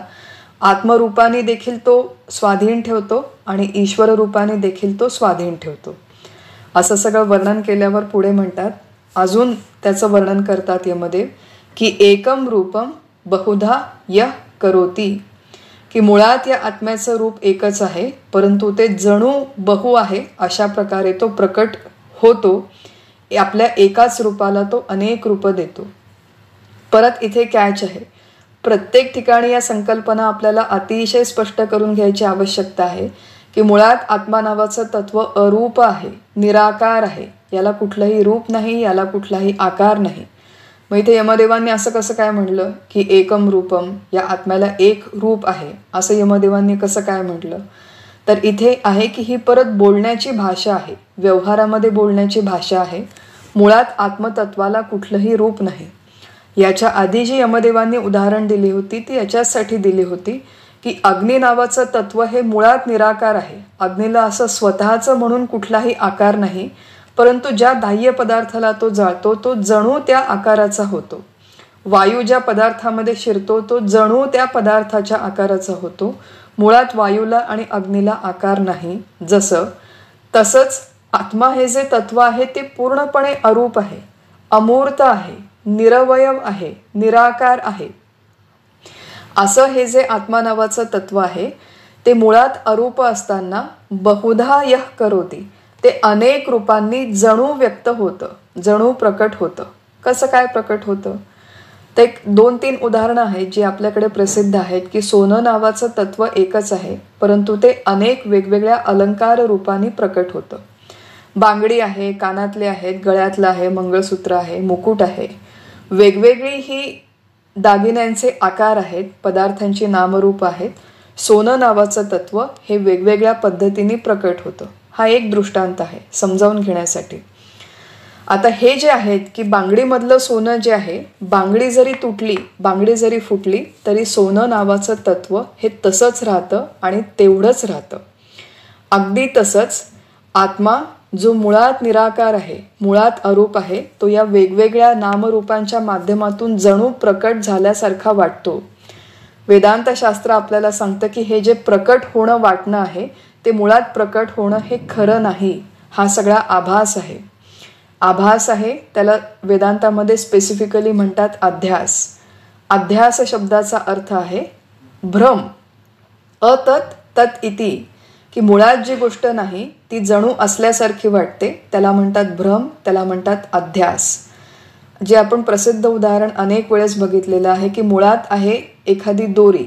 आत्मरूपाने देखील तो स्वाधीन ठेवतो आणि ईश्वर रूपाने देखील तो स्वाधीन ठेवतो. असं सगळं वर्णन केल्यावर पुढे म्हणतात, अजून त्याचं वर्णन करतात यमदेव की एकम रूपम बहुधा यः करोती, की मुळात या आत्म्याचं रूप एकच आहे, परंतु ते जणू बहु आहे अशा प्रकारे तो प्रकट होतो. आपल्या एकाच रूपाला तो अनेक रूप देतो. परत इथे कॅच आहे, प्रत्येक ठिकाणी या संकल्पना आपल्याला अतिशय स्पष्ट करून घ्यायची आवश्यकता आहे की मुळात आत्मा नावाचं तत्व अरूप आहे, निराकार आहे. याला कुठलंही रूप नाही, याला कुठलाही आकार नाही. मग इथे यमदेवांनी असं कसं काय म्हणलं की एकम रूपम, या आत्म्याला एक रूप आहे असं यमदेवांनी कसं काय म्हटलं? तर इथे आहे की ही परत बोलण्याची भाषा आहे, व्यवहारामध्ये बोलण्याची भाषा आहे. मुळात आत्मतत्वाला कुठलंही रूप नाही. याच्या आधी जी यमदेवांनी उदाहरण दिली होती ती याच्यासाठी दिली होती की अग्नी नावाचं तत्व हे मुळात निराकार आहे. अग्नीला असं स्वतःचं म्हणून कुठलाही आकार नाही, परंतु ज्या दाह्य पदार्थाला तो जाळतो तो जणू त्या आकाराचा होतो. वायू ज्या पदार्थामध्ये शिरतो तो जणू त्या पदार्थाच्या आकाराचा होतो. मुळात वायूला आणि अग्नीला आकार नाही. तसंच आत्मा हे जे तत्व आहे ते पूर्णपणे अरूप आहे, अमूर्त आहे, निरवयव आहे, निराकार आहे. असं हे जे आत्मा नावाचं तत्व आहे ते मुळात अरूप असताना बहुधा यः करोती, ते अनेक रूपांनी जणू व्यक्त होतं, जणू प्रकट होतं. कसं काय प्रकट होतं? तर एक 2-3 उदाहरणं आहेत जी आपल्याकडे प्रसिद्ध आहेत की सोनं नावाचं तत्व एकच आहे, परंतु ते अनेक वेगवेगळ्या अलंकार रूपांनी प्रकट होतं. बांगडी आहे, कानातले आहेत, गळ्यातलं आहे, मंगळसूत्र आहे, मुकुट आहे. वेगवेगळी ही दागिन्यांचे आकार आहेत, पदार्थांची नामरूप आहेत. सोनं नावाचं तत्व हे वेगवेगळ्या पद्धतीने प्रकट होतं. हा एक दृष्टांत आहे समजावून घेण्यासाठी. आता हे जे आहेत की बांगडीमधलं सोनं जे आहे, बांगडी जरी तुटली, बांगडी जरी फुटली तरी सोनं नावाचं तत्व हे तसंच राहतं आणि तेवढंच राहतं. अगदी तसंच आत्मा जो मुळात निराकार आहे, मुळात अरूप आहे, तो या वेगवेगळ्या नामरूपांच्या माध्यमातून जणू प्रकट झाल्यासारखा वाटतो. वेदांत शास्त्र आपल्याला सांगतं की हे जे प्रकट होणं वाटणं आहे ते मुळात प्रकट होणं हे खरं नाही. हा सगळा आभास आहे. आभास आहे, त्याला वेदांतामध्ये स्पेसिफिकली म्हणतात अध्यास. अध्यास शब्दाचा अर्थ आहे भ्रम. अतत तत इति, की मुळात जी गोष्ट नाही ती जणू असल्यासारखी वाटते, त्याला म्हणतात भ्रम, त्याला म्हणतात अध्यास. जे आपण प्रसिद्ध उदाहरण अनेक वेळेस बघितलेलं आहे की मुळात आहे एखादी दोरी.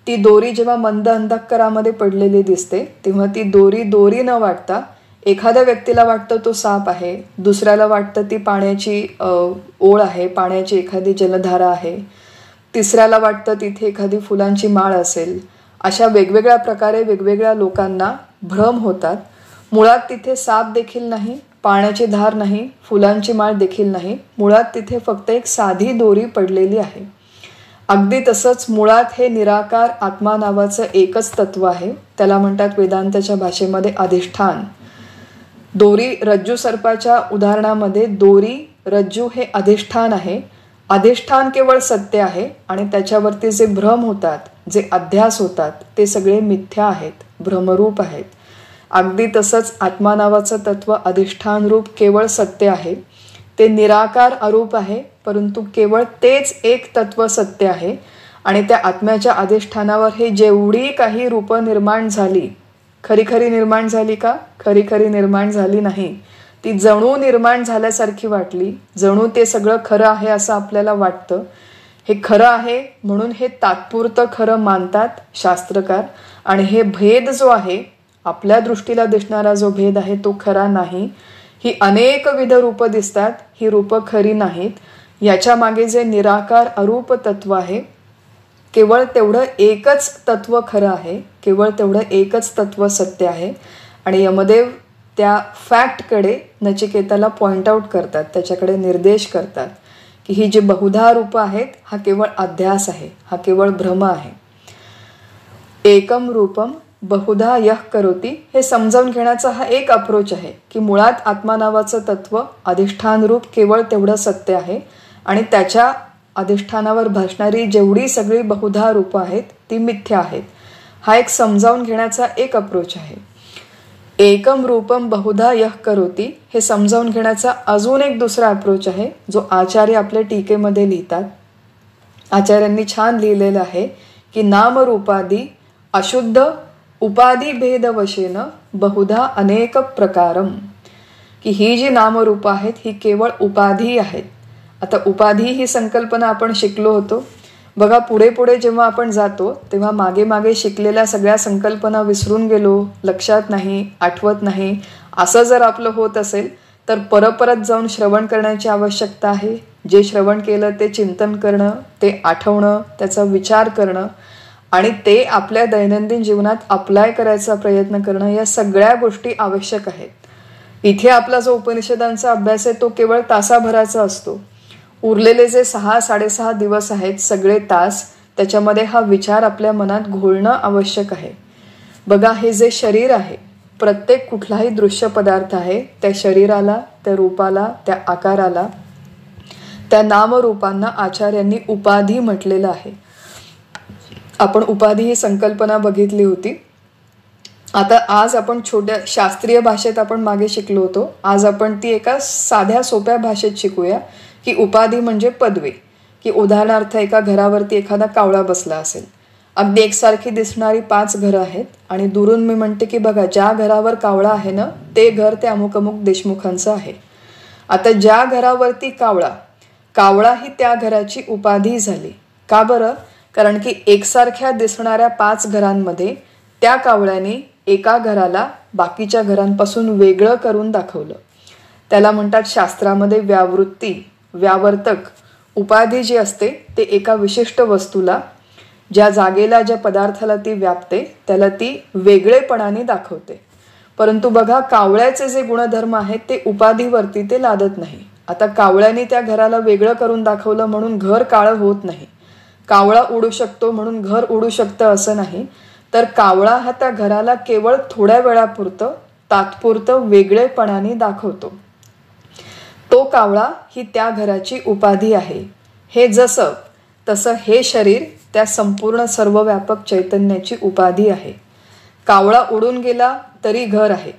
ती दोरी जेव्हा मंद अंधकारामध्ये पडलेली दिसते तेव्हा ती दोरी न वाटता एखाद्या व्यक्तीला वाटतं तो साप आहे, दुसऱ्याला वाटतं ती पाण्याची ओळ आहे, पाण्याची एखादी जलधारा आहे, तिसऱ्याला वाटतं तिथे एखादी फुलांची माळ असेल. अशा वेगवेगळ्या प्रकारे वेगवेगळ्या लोकांना भ्रम होतात. मुळात तिथे साप देखील नाही, पाण्याची धार नाही, फुलांची माळ देखील नाही. मुळात तिथे फक्त एक साधी दोरी पडलेली आहे. अगदी तसंच मुळात हे निराकार आत्मा नावाचं एकच तत्व आहे. त्याला म्हणतात वेदांताच्या भाषेमध्ये अधिष्ठान. दोरी, रज्जू सर्पाच्या उदाहरणामध्ये दोरी, रज्जू हे अधिष्ठान आहे अधिष्ठान केवळ सत्य आहे आणि त्याच्यावरती जे भ्रम होतात, जे अध्यास होतात, ते सगळे मिथ्या आहेत, भ्रमरूप आहेत. अगदी तसंच आत्मा नावाचं तत्व अधिष्ठान रूप केवळ सत्य आहे. ते निराकार अरूप आहे, परंतु केवळ तेच एक तत्व सत्य आहे. आणि त्या आत्म्याच्या अधिष्ठानावर हे जेवढी काही रूपं निर्माण झाली, खरी खरी निर्माण झाली का? खरी खरी निर्माण झाली नाही. ती जणू निर्माण झाल्यासारखी वाटली, जणू ते सगळं खरं आहे असं आपल्याला वाटतं. हे खरं आहे म्हणून हे तात्पुरतं खरं मानतात शास्त्रकार. आणि हे भेद जो आहे, आपल्या दृष्टीला दिसणारा जो भेद आहे तो खरा नाही. ही अनेकविध रूपं दिसतात, ही रूपं खरी नाहीत. याच्या मागे जे निराकार अरूप तत्व आहे, केवळ तेवढं एकच तत्व खरं आहे, केवळ तेवढं एकच तत्व सत्य आहे. आणि यमदेव त्या फॅक्टकडे नचिकेताला पॉइंट आउट करतात, त्याच्याकडे निर्देश करतात की ही जी बहुधा रूपं आहेत, हा केवळ अध्यास आहे, हा केवळ भ्रम आहे. एकम रूपम बहुधा यः करोती, हे समजावून घेण्याचा हा एक अप्रोच आहे की मुळात आत्मा नावाचं तत्व अधिष्ठान रूप केवळ तेवढं सत्य आहे आणि त्याच्या अधिष्ठानावर भासणारी जेवढी सगळी बहुधा रूपं आहेत ती मिथ्या आहेत. हा एक समजावून घेण्याचा एक अप्रोच आहे. एकम रूपम बहुधा यः करोती हे समजावून घेण्याचा अजून एक दुसरा अप्रोच आहे, जो आचार्य आपल्या टीकेमध्ये लिहितात. आचार्यांनी छान लिहिलेलं आहे की नामरूपादी अशुद्ध उपाधी भेदवशेन बहुधा अनेक प्रकारम, की ही जी नामरूपं आहेत ही केवळ उपाधी आहेत. आता उपाधी ही संकल्पना आपण शिकलो होतो बघा. पुढे पुढे जेव्हा आपण जातो तेव्हा मागे मागे शिकलेल्या सगळ्या संकल्पना विसरून गेलो, लक्षात नाही, आठवत नाही, असं जर आपलं होत असेल तर परत जाऊन श्रवण करण्याची आवश्यकता आहे. जे श्रवण केलं ते चिंतन करणं, ते आठवणं, त्याचा विचार करणं आणि ते आपल्या दैनंदिन जीवनात अप्लाय करायचा प्रयत्न करणं, या सगळ्या गोष्टी आवश्यक आहेत. इथे आपला जो उपनिषदांचा अभ्यास आहे तो केवळ तासाभराचा असतो. उरलेले जे 6-6.5 दिवस आहेत, सगळे तास, त्याच्यामध्ये हा विचार आपल्या मनात घोळणं आवश्यक आहे. बघा, हे जे शरीर आहे, प्रत्येक कुठलाही दृश्य पदार्थ आहे, त्या शरीराला, त्या रूपाला, त्या आकाराला, त्या नामरूपांना आचार्यांनी उपाधी म्हटलेलं आहे. आपण उपाधी ही संकल्पना बघितली होती. आता आज आपण छोट्या शास्त्रीय भाषेत आपण मागे शिकलो होतो, आज आपण ती एका साध्या सोप्या भाषेत शिकूया की उपाधी म्हणजे पदवी. की उदाहरणार्थ एका घरावरती एखादा कावळा बसला असेल, अगदी एकसारखी दिसणारी 5 घरं आहेत आणि दुरून मी म्हणते की बघा, ज्या घरावर कावळा आहे ना, ते घर ते अमुक अमुक देशमुखांचं आहे. आता ज्या घरावरती कावळा ही त्या घराची उपाधी झाली. का बरं? कारण की एकसारख्या दिसणाऱ्या 5 घरांमध्ये त्या कावळ्याने एका घराला बाकीच्या घरांपासून वेगळं करून दाखवलं. त्याला म्हणतात शास्त्रामध्ये व्यावर्तक. उपाधी जी असते ते एका विशिष्ट वस्तूला, ज्या जागेला, ज्या पदार्थाला ती व्यापते, त्याला ती वेगळेपणाने दाखवते. परंतु बघा, कावळ्याचे जे गुणधर्म आहेत ते उपाधीवरती ते लादत नाही. आता कावळ्याने त्या घराला वेगळं करून दाखवलं म्हणून घर काळं होत नाही. कावळा उडू शकतो म्हणून घर उडू शकतं असं नाही. तर कावळा हा त्या घराला केवळ थोड्या वेळापुरतं, तात्पुरतं वेगळेपणाने दाखवतो. तो कावळा ही त्या घराची उपाधी आहे. हे जसं तसं हे शरीर त्या संपूर्ण सर्वव्यापक चैतन्याची उपाधी आहे. कावळा उडून गेला तरी घर आहे.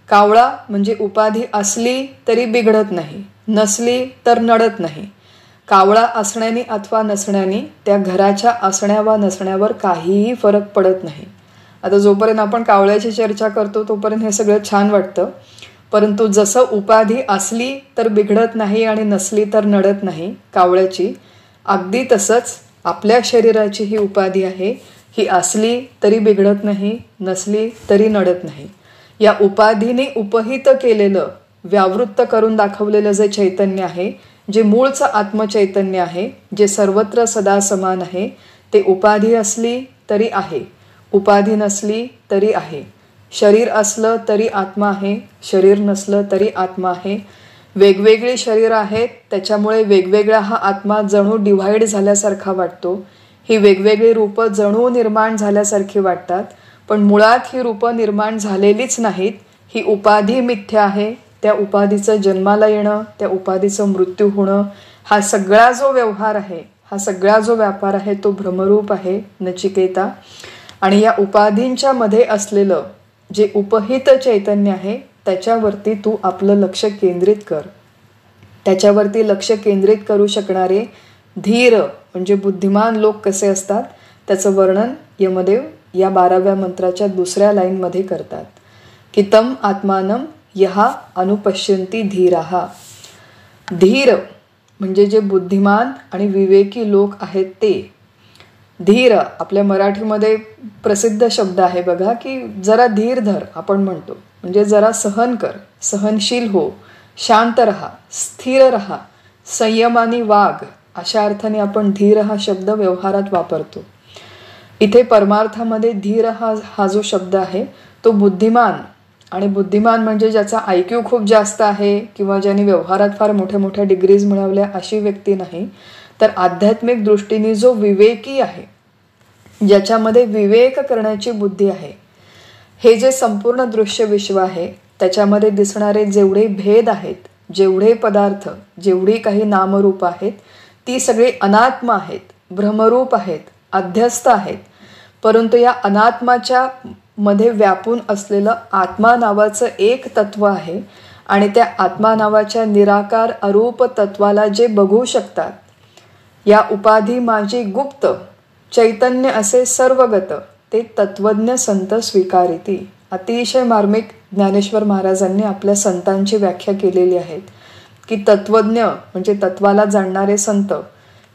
कावळा म्हणजे उपाधी असली तरी बिघडत नाही, नसली तर नडत नाही. कावळा असण्याने अथवा नसण्याने त्या घराच्या असण्या वा नसण्यावर काहीही फरक पडत नाही. आता जोपर्यंत आपण कावळ्याची चर्चा करतो तोपर्यंत हे सगळं छान वाटतं. परंतु जसं उपाधी असली तर बिघडत नाही आणि नसली तर नडत नाही कावळ्याची, अगदी तसंच आपल्या शरीराची ही उपाधी आहे. ही असली तरी बिघडत नाही, नसली तरी नडत नाही. या उपाधीने उपहित केलेलं, व्यावृत्त करून दाखवलेलं जे चैतन्य आहे, जे मूळचं आत्मचैतन्य आहे, जे सर्वत्र सदा समान आहे, ते उपाधी असली तरी आहे, उपाधी नसली तरी आहे. शरीर असलं तरी आत्मा आहे, शरीर नसलं तरी आत्मा आहे. वेगवेगळी शरीर आहेत, त्याच्यामुळे वेगवेगळा हा आत्मा जणू डिव्हाइड झाल्यासारखा वाटतो. ही वेगवेगळी रूपं जणू निर्माण झाल्यासारखी वाटतात, पण मुळात ही रूपं निर्माण झालेलीच नाहीत. ही उपाधी मिथ्या आहे. त्या उपाधीचं जन्माला येणं, त्या उपाधीचं मृत्यू होणं हा सगळा जो व्यवहार आहे, हा सगळा जो व्यापार आहे तो भ्रमरूप आहे नचिकेता. आणि या उपाधींच्या मध्ये असलेलं जे उपहित चैतन्य आहे त्याच्यावरती तू आपलं लक्ष केंद्रित कर. त्याच्यावरती लक्ष केंद्रित करू शकणारे धीर म्हणजे बुद्धिमान लोक कसे असतात त्याचं वर्णन यमदेव या 12व्या मंत्राच्या दुसऱ्या लाईनमध्ये करतात की तम आत्मानम यहा अनुपश्यंती धीराहा. धीर म्हणजे जे बुद्धिमान आणि विवेकी लोक आहेत ते. धीर आपल्या मराठीमध्ये प्रसिद्ध शब्द आहे बघा की जरा धीर धर आपण म्हणतो, म्हणजे जरा सहन कर, सहनशील हो, शांत रहा, स्थिर रहा, संयमानी वाग, अशा अर्थाने आपण धीर हा शब्द व्यवहारात वापरतो. इथे परमार्थामध्ये धीर हा जो शब्द आहे तो बुद्धिमान, आणि बुद्धिमान म्हणजे ज्याचा IQ खूप जास्त आहे किंवा ज्याने व्यवहारात फार मोठ्या मोठ्या डिग्रीज मिळवल्या अशी व्यक्ती नाही, तर आध्यात्मिक दृष्टीने जो विवेकी आहे, ज्याच्यामध्ये विवेक करण्याची बुद्धी आहे. हे जे संपूर्ण दृश्य विश्व आहे त्याच्यामध्ये दिसणारे जेवढे भेद आहेत, जेवढे पदार्थ, जेवढी काही नामरूप आहेत ती सगळी अनात्मा आहेत, भ्रमरूप आहेत, अध्यस्त आहेत. परंतु या अनात्माच्या मध्ये व्यापून असलेलं आत्मा नावाचं एक तत्व आहे आणि त्या आत्मा नावाच्या निराकार अरूप तत्वाला जे बघू शकतात, या उपाधी माझी गुप्त चैतन्य असे सर्वगत ते तत्वज्ञ संत स्वीकारिती. अतिशय मार्मिक ज्ञानेश्वर महाराजांनी आपल्या संतांची व्याख्या केलेली आहे की तत्वज्ञ म्हणजे तत्वाला जाणणारे संत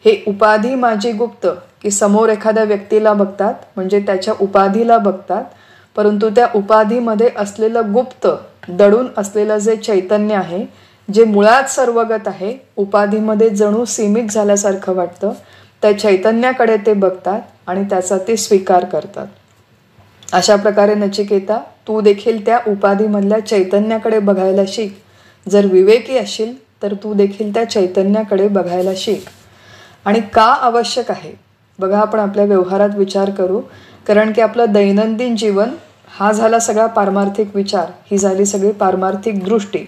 हे उपाधी माझी गुप्त, की समोर एखाद्या व्यक्तीला बघतात म्हणजे त्याच्या उपाधीला बघतात, परंतु त्या उपाधीमध्ये असलेलं गुप्त दडून असलेलं जे चैतन्य आहे, जे मुळात सर्वगत आहे, उपाधीमध्ये जणू सीमित झाल्यासारखं वाटतं, त्या चैतन्याकडे ते बघतात आणि त्याचा ते स्वीकार करतात. अशा प्रकारे नचिकेता तू देखील त्या उपाधीमधल्या चैतन्याकडे बघायला शिक. जर विवेकी असशील तर तू देखील त्या चैतन्याकडे बघायला शिक. आणि का आवश्यक आहे बघा, आपण आपल्या व्यवहारात विचार करू, कारण की आपलं दैनंदिन जीवन हा झाला सगळा पारमार्थिक विचार, ही झाली सगळी पारमार्थिक दृष्टी.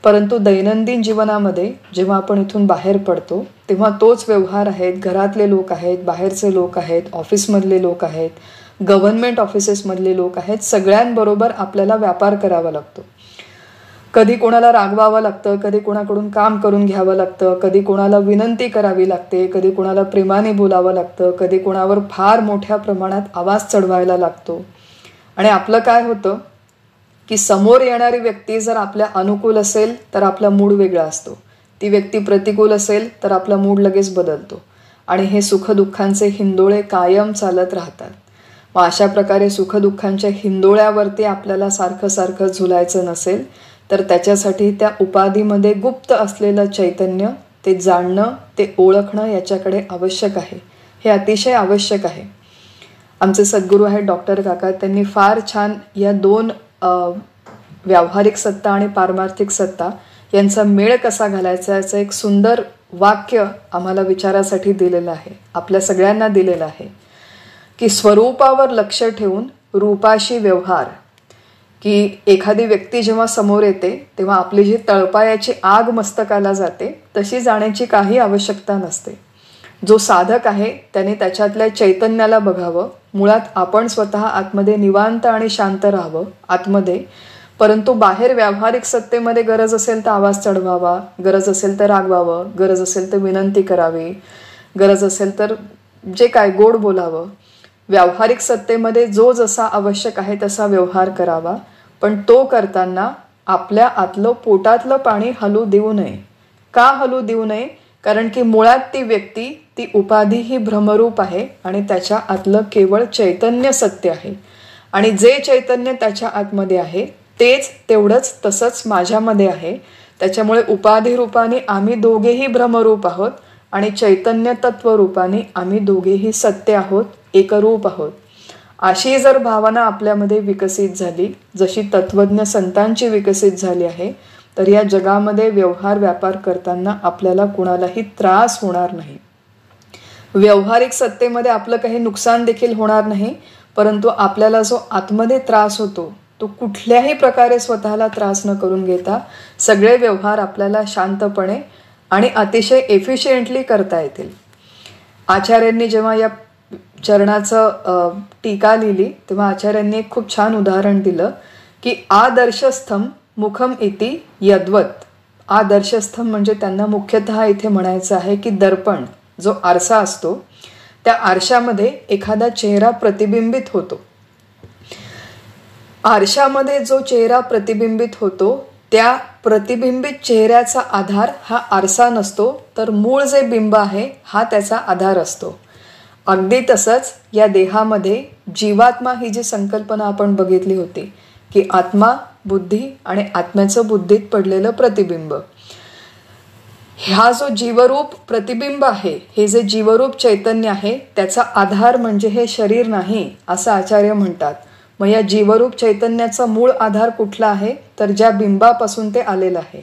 परंतु दैनंदिन जीवनामध्ये जेव्हा आपण इथून बाहेर पडतो तेव्हा तोच व्यवहार आहेत, घरातले लोक आहेत, बाहेरचे लोक आहेत, ऑफिसमधले लोक आहेत, गव्हर्नमेंट ऑफिसेसमधले लोक आहेत, सगळ्यांबरोबर आपल्याला व्यापार करावा लागतो. कधी कोणाला रागवावं लागतं, कधी कोणाकडून काम करून घ्यावं लागतं, कधी कोणाला विनंती करावी लागते, कधी कोणाला प्रेमाने बोलावं लागतं, कधी कोणावर फार मोठ्या प्रमाणात आवाज चढवायला लागतो. आणि आपलं काय होतं की समोर येणारी व्यक्ती जर आपल्या अनुकूल असेल तर आपला मूड वेगळा असतो, ती व्यक्ती प्रतिकूल असेल तर आपला मूड लगेच बदलतो आणि हे सुखदुःखांचे हिंदोळे कायम चालत राहतात. मग अशा प्रकारे सुखदुःखांच्या हिंदोळ्यावरती आपल्याला सारखं सारखं झुलायचं नसेल तर त्याच्यासाठी त्या उपाधीमध्ये गुप्त असलेलं चैतन्य ते जाणणं, ते ओळखणं याच्याकडे आवश्यक आहे. हे अतिशय आवश्यक आहे. आमचे सद्गुरू आहेत डॉक्टर काका, त्यांनी फार छान या दोन व्यावहारिक सत्ता आणि पारमार्थिक सत्ता यांचा मेळ कसा घालायचा याचं एक सुंदर वाक्य आम्हाला विचारासाठी दिलेलं आहे, आपल्या सगळ्यांना दिलेलं आहे की स्वरूपावर लक्ष ठेवून रूपाशी व्यवहार. की एखादी व्यक्ती जेव्हा समोर येते तेव्हा आपली जी तळपायाची आग मस्तकाला जाते तशी जाण्याची काही आवश्यकता नसते. जो साधक आहे त्याने त्याच्यातल्या चैतन्याला बघावं. मुळात आपण स्वतः आतमध्ये निवांत आणि शांत राहावं आतमध्ये, परंतु बाहेर व्यावहारिक सत्तेमध्ये गरज असेल तर आवाज चढवावा, गरज असेल तर रागवावं, गरज असेल तर विनंती करावी, गरज असेल तर जे काय गोड बोलावं. व्यावहारिक सत्तेमध्ये जो जसा आवश्यक आहे तसा व्यवहार करावा, पण तो करताना आपल्या आतलं पोटातलं पाणी हलू देऊ नये. का हलू देऊ नये? कारण की मुळात ती व्यक्ती, ती उपाधी ही भ्रमरूप आहे आणि त्याच्या आतलं केवळ चैतन्य सत्य आहे. आणि जे चैतन्य त्याच्या आतमध्ये आहे तेच तेवढंच तसंच माझ्यामध्ये आहे. त्याच्यामुळे उपाधी रूपाने आम्ही दोघेही भ्रमरूप आहोत आणि चैतन्य तत्व रूपाने आम्ही दोघेही सत्य आहोत, एकरूप आहोत. अशी जर भावना आपल्यामध्ये विकसित झाली, जशी तत्वज्ञ संतांची विकसित झाली आहे, तर या जगामध्ये व्यवहार व्यापार करताना आपल्याला कुणालाही त्रास होणार नाही. व्यावहारिक सत्तेमध्ये आपलं काही नुकसान देखील होणार नाही, परंतु आपल्याला जो आतमध्ये त्रास होतो तो कुठल्याही प्रकारे स्वतःला त्रास न करून घेता सगळे व्यवहार आपल्याला शांतपणे आणि अतिशय एफिशियंटली करता येतील. आचार्यांनी जेव्हा या चरणाचं टीका लिहिली तेव्हा आचार्यांनी एक खूप छान उदाहरण दिलं की आदर्शस्थम मुखम इति यद्वत. आदर्शस्थम म्हणजे त्यांना मुख्यतः इथे म्हणायचं आहे की दर्पण जो आरसा असतो त्या आरशामध्ये एखादा चेहरा प्रतिबिंबित होतो. आरशामध्ये जो चेहरा प्रतिबिंबित होतो त्या प्रतिबिंबित चेहऱ्याचा आधार हा आरसा नसतो, तर मूळ जे बिंब आहे हा त्याचा आधार असतो. अगदी तसंच या देहामध्ये जीवात्मा ही जी संकल्पना आपण बघितली होती की आत्मा, बुद्धी आणि आत्म्याचं बुद्धीत पडलेलं प्रतिबिंब, हा जो जीवरूप प्रतिबिंब आहे, हे जे जीवरूप चैतन्य आहे त्याचा आधार म्हणजे हे शरीर नाही असं आचार्य म्हणतात. मग या जीवरूप चैतन्याचा मूळ आधार कुठला आहे, तर ज्या बिंबापासून ते आलेलं आहे.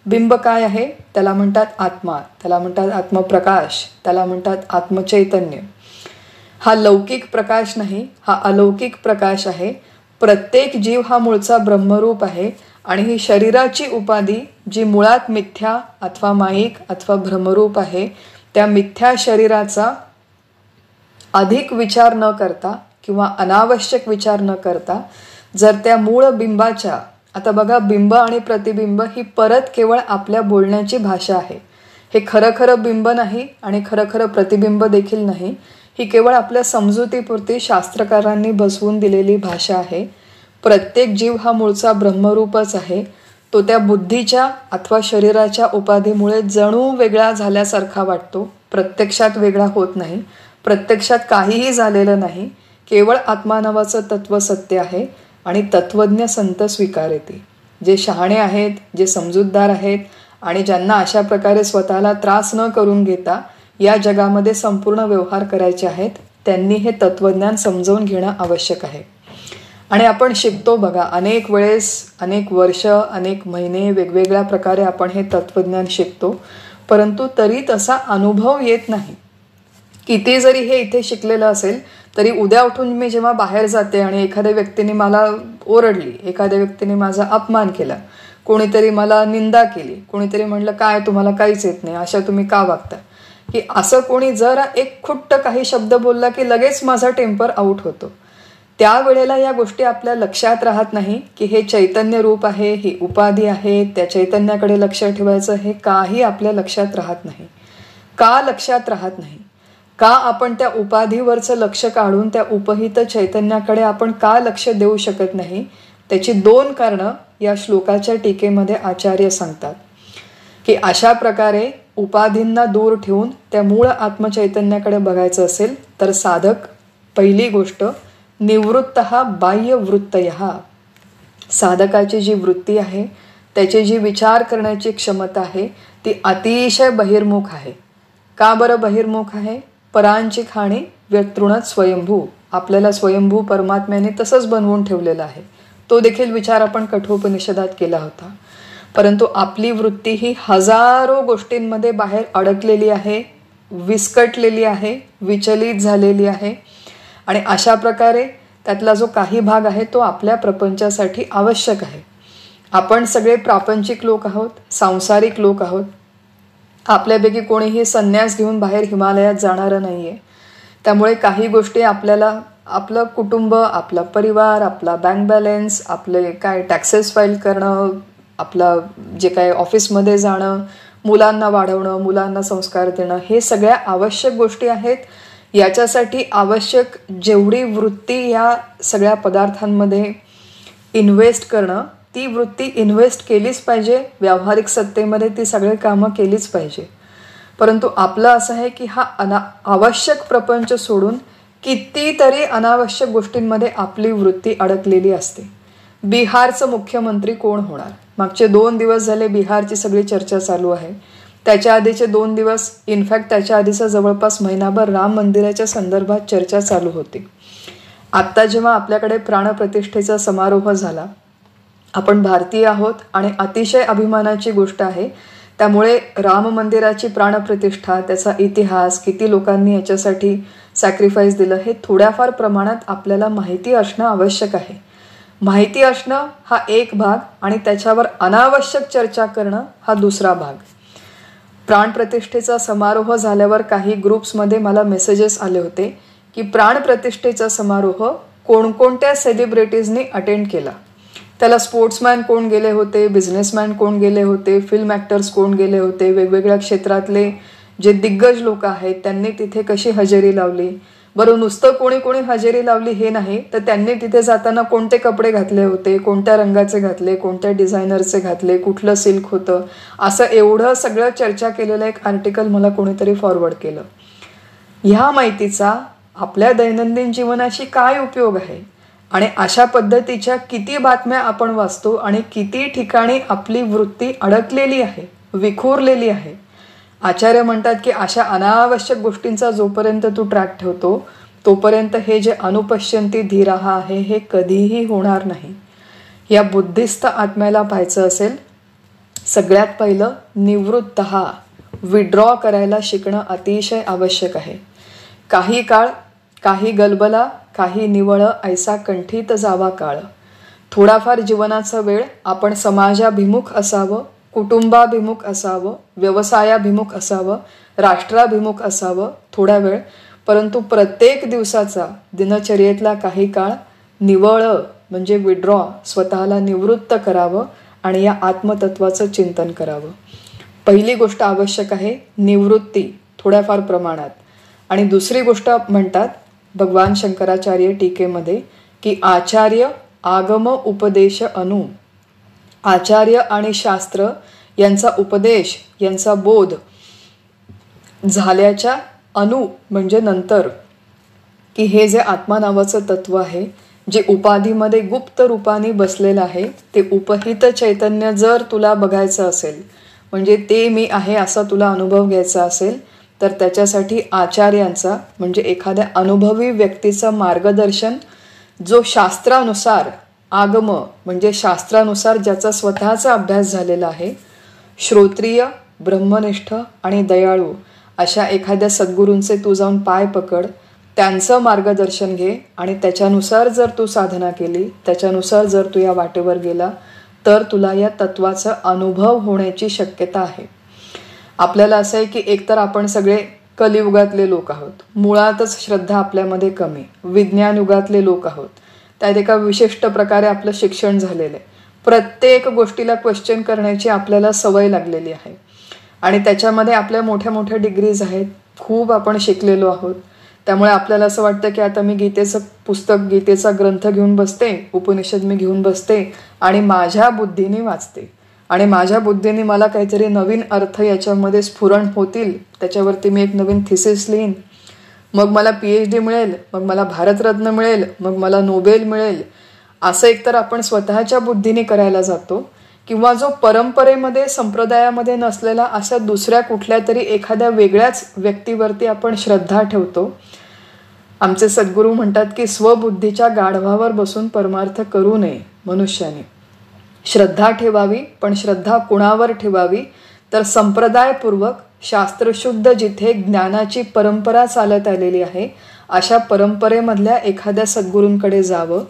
बिंब काय आहे, त्याला म्हणतात आत्मा, त्याला म्हणतात आत्मप्रकाश, त्याला म्हणतात आत्मचैतन्य. हा लौकिक प्रकाश नाही, हा अलौकिक प्रकाश आहे. प्रत्येक जीव हा मूळचा ब्रह्मरूप आहे आणि ही शरीराची उपाधी जी मुळात मिथ्या अथवा माईक अथवा भ्रमरूप आहे, त्या मिथ्या शरीराचा अधिक विचार न करता किंवा अनावश्यक विचार न करता जर त्या मूळ बिंबाच्या, आता बघा बिंब आणि प्रतिबिंब ही परत केवळ आपल्या बोलण्याची भाषा आहे. हे खरं खरं बिंब नाही आणि खरं खरं प्रतिबिंब देखील नाही. ही केवळ आपल्या समजुतीपुरती शास्त्रकारांनी बसवून दिलेली भाषा आहे. प्रत्येक जीव हा मूळचा ब्रह्मरूपच आहे. तो त्या बुद्धीच्या अथवा शरीराच्या उपाधीमुळे जणू वेगळा झाल्यासारखा वाटतो. प्रत्यक्षात वेगळा होत नाही, प्रत्यक्षात काहीही झालेलं नाही. केवळ आत्मा नावाचं तत्व सत्य आहे आणि तत्वज्ञ संत स्वीकारते. जे शहाणे आहेत, जे समजूतदार आहेत आणि ज्यांना अशा प्रकारे स्वतःला त्रास न करून घेता या जगामध्ये संपूर्ण व्यवहार करायचे आहेत, त्यांनी हे तत्वज्ञान समजावून घेणं आवश्यक आहे. आणि आपण शिकतो बघा, अनेक वेळेस, अनेक वर्ष, अनेक महिने वेगवेगळ्या प्रकारे आपण हे तत्वज्ञान शिकतो, परंतु तरी तसा अनुभव येत नाही. किती जरी हे इथे शिकलेलं असेल तरी उद्या उठून मी जेव्हा बाहेर जाते आणि एखाद्या व्यक्तीने मला ओरडली, एखाद्या व्यक्तीने माझा अपमान केला, कोणीतरी मला निंदा केली, कोणीतरी म्हणलं काय तुम्हाला काहीच येत नाही, अशा तुम्ही का वागता, की असं कोणी जरा एक खुट्ट काही शब्द बोलला की लगेच माझा टेम्पर आउट होतो. त्यावेळेला या गोष्टी आपल्या लक्षात राहत नाही की हे चैतन्य रूप आहे, ही उपाधी आहे, त्या चैतन्याकडे लक्ष ठेवायचं, हे काही आपल्या लक्षात राहत नाही. का लक्षात राहत नाही? का आपण त्या उपाधीवरचं लक्ष काढून त्या उपहित चैतन्याकडे आपण का लक्ष देऊ शकत नाही? त्याची 2 कारणं या श्लोकाच्या टीकेमध्ये आचार्य सांगतात की अशा प्रकारे उपाधींना दूर ठेवून त्या मूळ आत्मचैतन्याकडे बघायचं असेल तर साधक, पहिली गोष्ट, निवृत्तः बाह्यवृत्तयः, साधकाची जी वृत्ती आहे, त्याची जी विचार करण्याची क्षमता आहे ती अतिशय बहिर्मुख आहे. का बरं बहिर्मुख आहे? परांची खाणी व्यतृणत स्वयंभू, आपल्याला स्वयंभू परमात्म्याने तसंच बनवून ठेवलेलं आहे. तो देखील विचार आपण कठोपनिषदात केला होता. परंतु आपली वृत्ती ही हजारो गोष्टींमध्ये बाहेर अडकलेली आहे, विस्कटलेली आहे, विचलित झालेली आहे आणि अशा प्रकारे त्यातला जो काही भाग आहे तो आपल्या प्रपंचासाठी आवश्यक आहे. आपण सगळे प्रापंचिक लोक आहोत, सांसारिक लोक आहोत. आपल्यापैकी कोणीही संन्यास घेऊन बाहेर हिमालयात जाणारं नाहीये. त्यामुळे काही गोष्टी आपल्याला आपलं कुटुंब, आपला परिवार, आपला बँक बॅलन्स, आपले काय टॅक्सेस फाईल करणं, आपलं जे काय ऑफिसमध्ये जाणं, मुलांना वाढवणं, मुलांना संस्कार देणं, हे सगळ्या आवश्यक गोष्टी आहेत. याच्यासाठी आवश्यक जेवढी वृत्ती या सगळ्या पदार्थांमध्ये इन्व्हेस्ट करणं, ती वृत्ती इन्व्हेस्ट केलीच पाहिजे. व्यावहारिक सत्तेमध्ये ती सगळे कामं केलीच पाहिजे. परंतु आपलं असं आहे की हा आवश्यक प्रपंच सोडून कितीतरी अनावश्यक गोष्टींमध्ये आपली वृत्ती अडकलेली असते. बिहारचं मुख्यमंत्री कोण होणार? मागचे 2 दिवस झाले बिहारची सगळी चर्चा चालू आहे. त्याच्या आधीचे 2 दिवस, इनफॅक्ट त्याच्या आधीचा जवळपास महिनाभर राम मंदिराच्या संदर्भात चर्चा चालू होती. आत्ता जेव्हा आपल्याकडे प्राणप्रतिष्ठेचा समारोह झाला, आपण भारतीय आहोत आणि अतिशय अभिमानाची गोष्ट आहे. त्यामुळे राम मंदिराची प्राणप्रतिष्ठा, त्याचा इतिहास, किती लोकांनी याच्यासाठी सॅक्रिफाईस दिलं, हे थोड्याफार प्रमाणात आपल्याला माहिती असणं आवश्यक आहे. माहिती असणं हा एक भाग आणि त्याच्यावर अनावश्यक चर्चा करणं हा दुसरा भाग. प्राणप्रतिष्ठेचा समारोह झाल्यावर काही ग्रुप्समध्ये मला मेसेजेस आले होते की प्राणप्रतिष्ठेचा समारोह कोणकोणत्या सेलिब्रिटीजनी अटेंड केला. त्याला स्पोर्ट्समॅन कोण गेले होते, बिझनेसमॅन कोण गेले होते, फिल्म ॲक्टर्स कोण गेले होते, वेगवेगळ्या क्षेत्रातले जे दिग्गज लोक आहेत त्यांनी तिथे कशी हजेरी लावली. बरं, नुसतं कोणी कोणी हजेरी लावली हे नाही, तर त्यांनी तिथे जाताना कोणते कपडे घातले होते, कोणत्या रंगाचे घातले, कोणत्या डिझायनरचे घातले, कुठलं सिल्क होतं, असं एवढं सगळं चर्चा केलेलं एक आर्टिकल मला कोणीतरी फॉरवर्ड केलं. ह्या माहितीचा आपल्या दैनंदिन जीवनाशी काय उपयोग आहे आणि अशा पद्धतीच्या किती बातम्या आपण वाचतो आणि किती ठिकाणी आपली वृत्ती अडकलेली आहे, विखुरलेली आहे. आचार्य म्हणतात की अशा अनावश्यक गोष्टींचा जोपर्यंत तू ट्रॅक ठेवतो तोपर्यंत हे जे अनुपश्यंती धीराः आहे हे कधीही होणार नाही. या बुद्धिस्त आत्म्याला पाहायचं असेल, सगळ्यात पहिलं निवृत्तः विड्रॉ करायला शिकणं अतिशय आवश्यक आहे. काही काळ, काही गलबला, काही निवळ ऐसा कंठीत जावा काळ. थोडाफार जीवनाचा वेळ आपण समाजाभिमुख असावं, कुटुंबाभिमुख असावं, व्यवसायाभिमुख असावं, राष्ट्राभिमुख असावं थोडा वेळ, परंतु प्रत्येक दिवसाचा दिनचर्येतला काही काळ निवळ म्हणजे विड्रॉ, स्वतःला निवृत्त करावं आणि या आत्मतत्वाचं चिंतन करावं. पहिली गोष्ट आवश्यक आहे निवृत्ती थोड्याफार प्रमाणात. आणि दुसरी गोष्ट म्हणतात भगवान शंकराचार्य टीकेमध्ये की आचार्य आगम उपदेश अनु. आचार्य आणि शास्त्र यांचा उपदेश, यांचा बोध झाल्याच्या अनु म्हणजे नंतर, की हे जे आत्मा नावाचं तत्व आहे जे उपाधीमध्ये गुप्त रूपाने बसलेलं आहे ते उपहित चैतन्य जर तुला बघायचं असेल, म्हणजे ते मी आहे असा तुला अनुभव घ्यायचा असेल, तर त्याच्यासाठी आचार्यांचा म्हणजे एखाद्या अनुभवी व्यक्तीचं मार्गदर्शन, जो शास्त्रानुसार, आगम म्हणजे शास्त्रानुसार ज्याचा स्वतःचा अभ्यास झालेला आहे, श्रोत्रिय, ब्रह्मनिष्ठ आणि दयाळू अशा एखाद्या सद्गुरूंचे तू जाऊन पाय पकड, त्यांचं मार्गदर्शन घे आणि त्याच्यानुसार जर तू साधना केली, त्याच्यानुसार जर तू या वाटेवर गेला तर तुला या तत्वाचा अनुभव होण्याची शक्यता आहे. आपल्याला असं आहे की एकतर आपण सगळे कलियुगातले लोक आहोत, मुळातच श्रद्धा आपल्यामध्ये कमी, विज्ञान युगातले लोक आहोत, त्यात एका विशिष्ट प्रकारे आपलं शिक्षण झालेलं आहे, प्रत्येक गोष्टीला क्वेश्चन करण्याची आपल्याला सवय लागलेली आहे आणि त्याच्यामध्ये आपल्या मोठ्या मोठ्या डिग्रीज आहेत, खूप आपण शिकलेलो आहोत. त्यामुळे आपल्याला असं वाटतं की आता मी गीतेचं पुस्तक, गीतेचा ग्रंथ घेऊन बसते, उपनिषद मी घेऊन बसते आणि माझ्या बुद्धीने वाचते आणि माझ्या बुद्धीने मला काहीतरी नवीन अर्थ याच्यामध्ये स्फुरण होतील, त्याच्यावरती मी एक नवीन थिसिस लिहीन, मग मला PhD मिळेल, मग मला भारतरत्न मिळेल, मग मला नोबेल मिळेल, असं एकतर आपण स्वतःच्या बुद्धीने करायला जातो किंवा जो परंपरेमध्ये, संप्रदायामध्ये नसलेला अशा दुसऱ्या कुठल्या तरी एखाद्या वेगळ्याच व्यक्तीवरती आपण श्रद्धा ठेवतो. आमचे सद्गुरू म्हणतात की स्वबुद्धीच्या गाढवावर बसून परमार्थ करू नये मनुष्याने. श्रद्धा ठेवावी, पण श्रद्धा कुणावर ठेवावी तर संप्रदायपूर्वक, शास्त्रशुद्ध जिथे ज्ञानाची परंपरा चालत आलेली आहे अशा परंपरेमधल्या एखाद्या सद्गुरूंकडे जावं.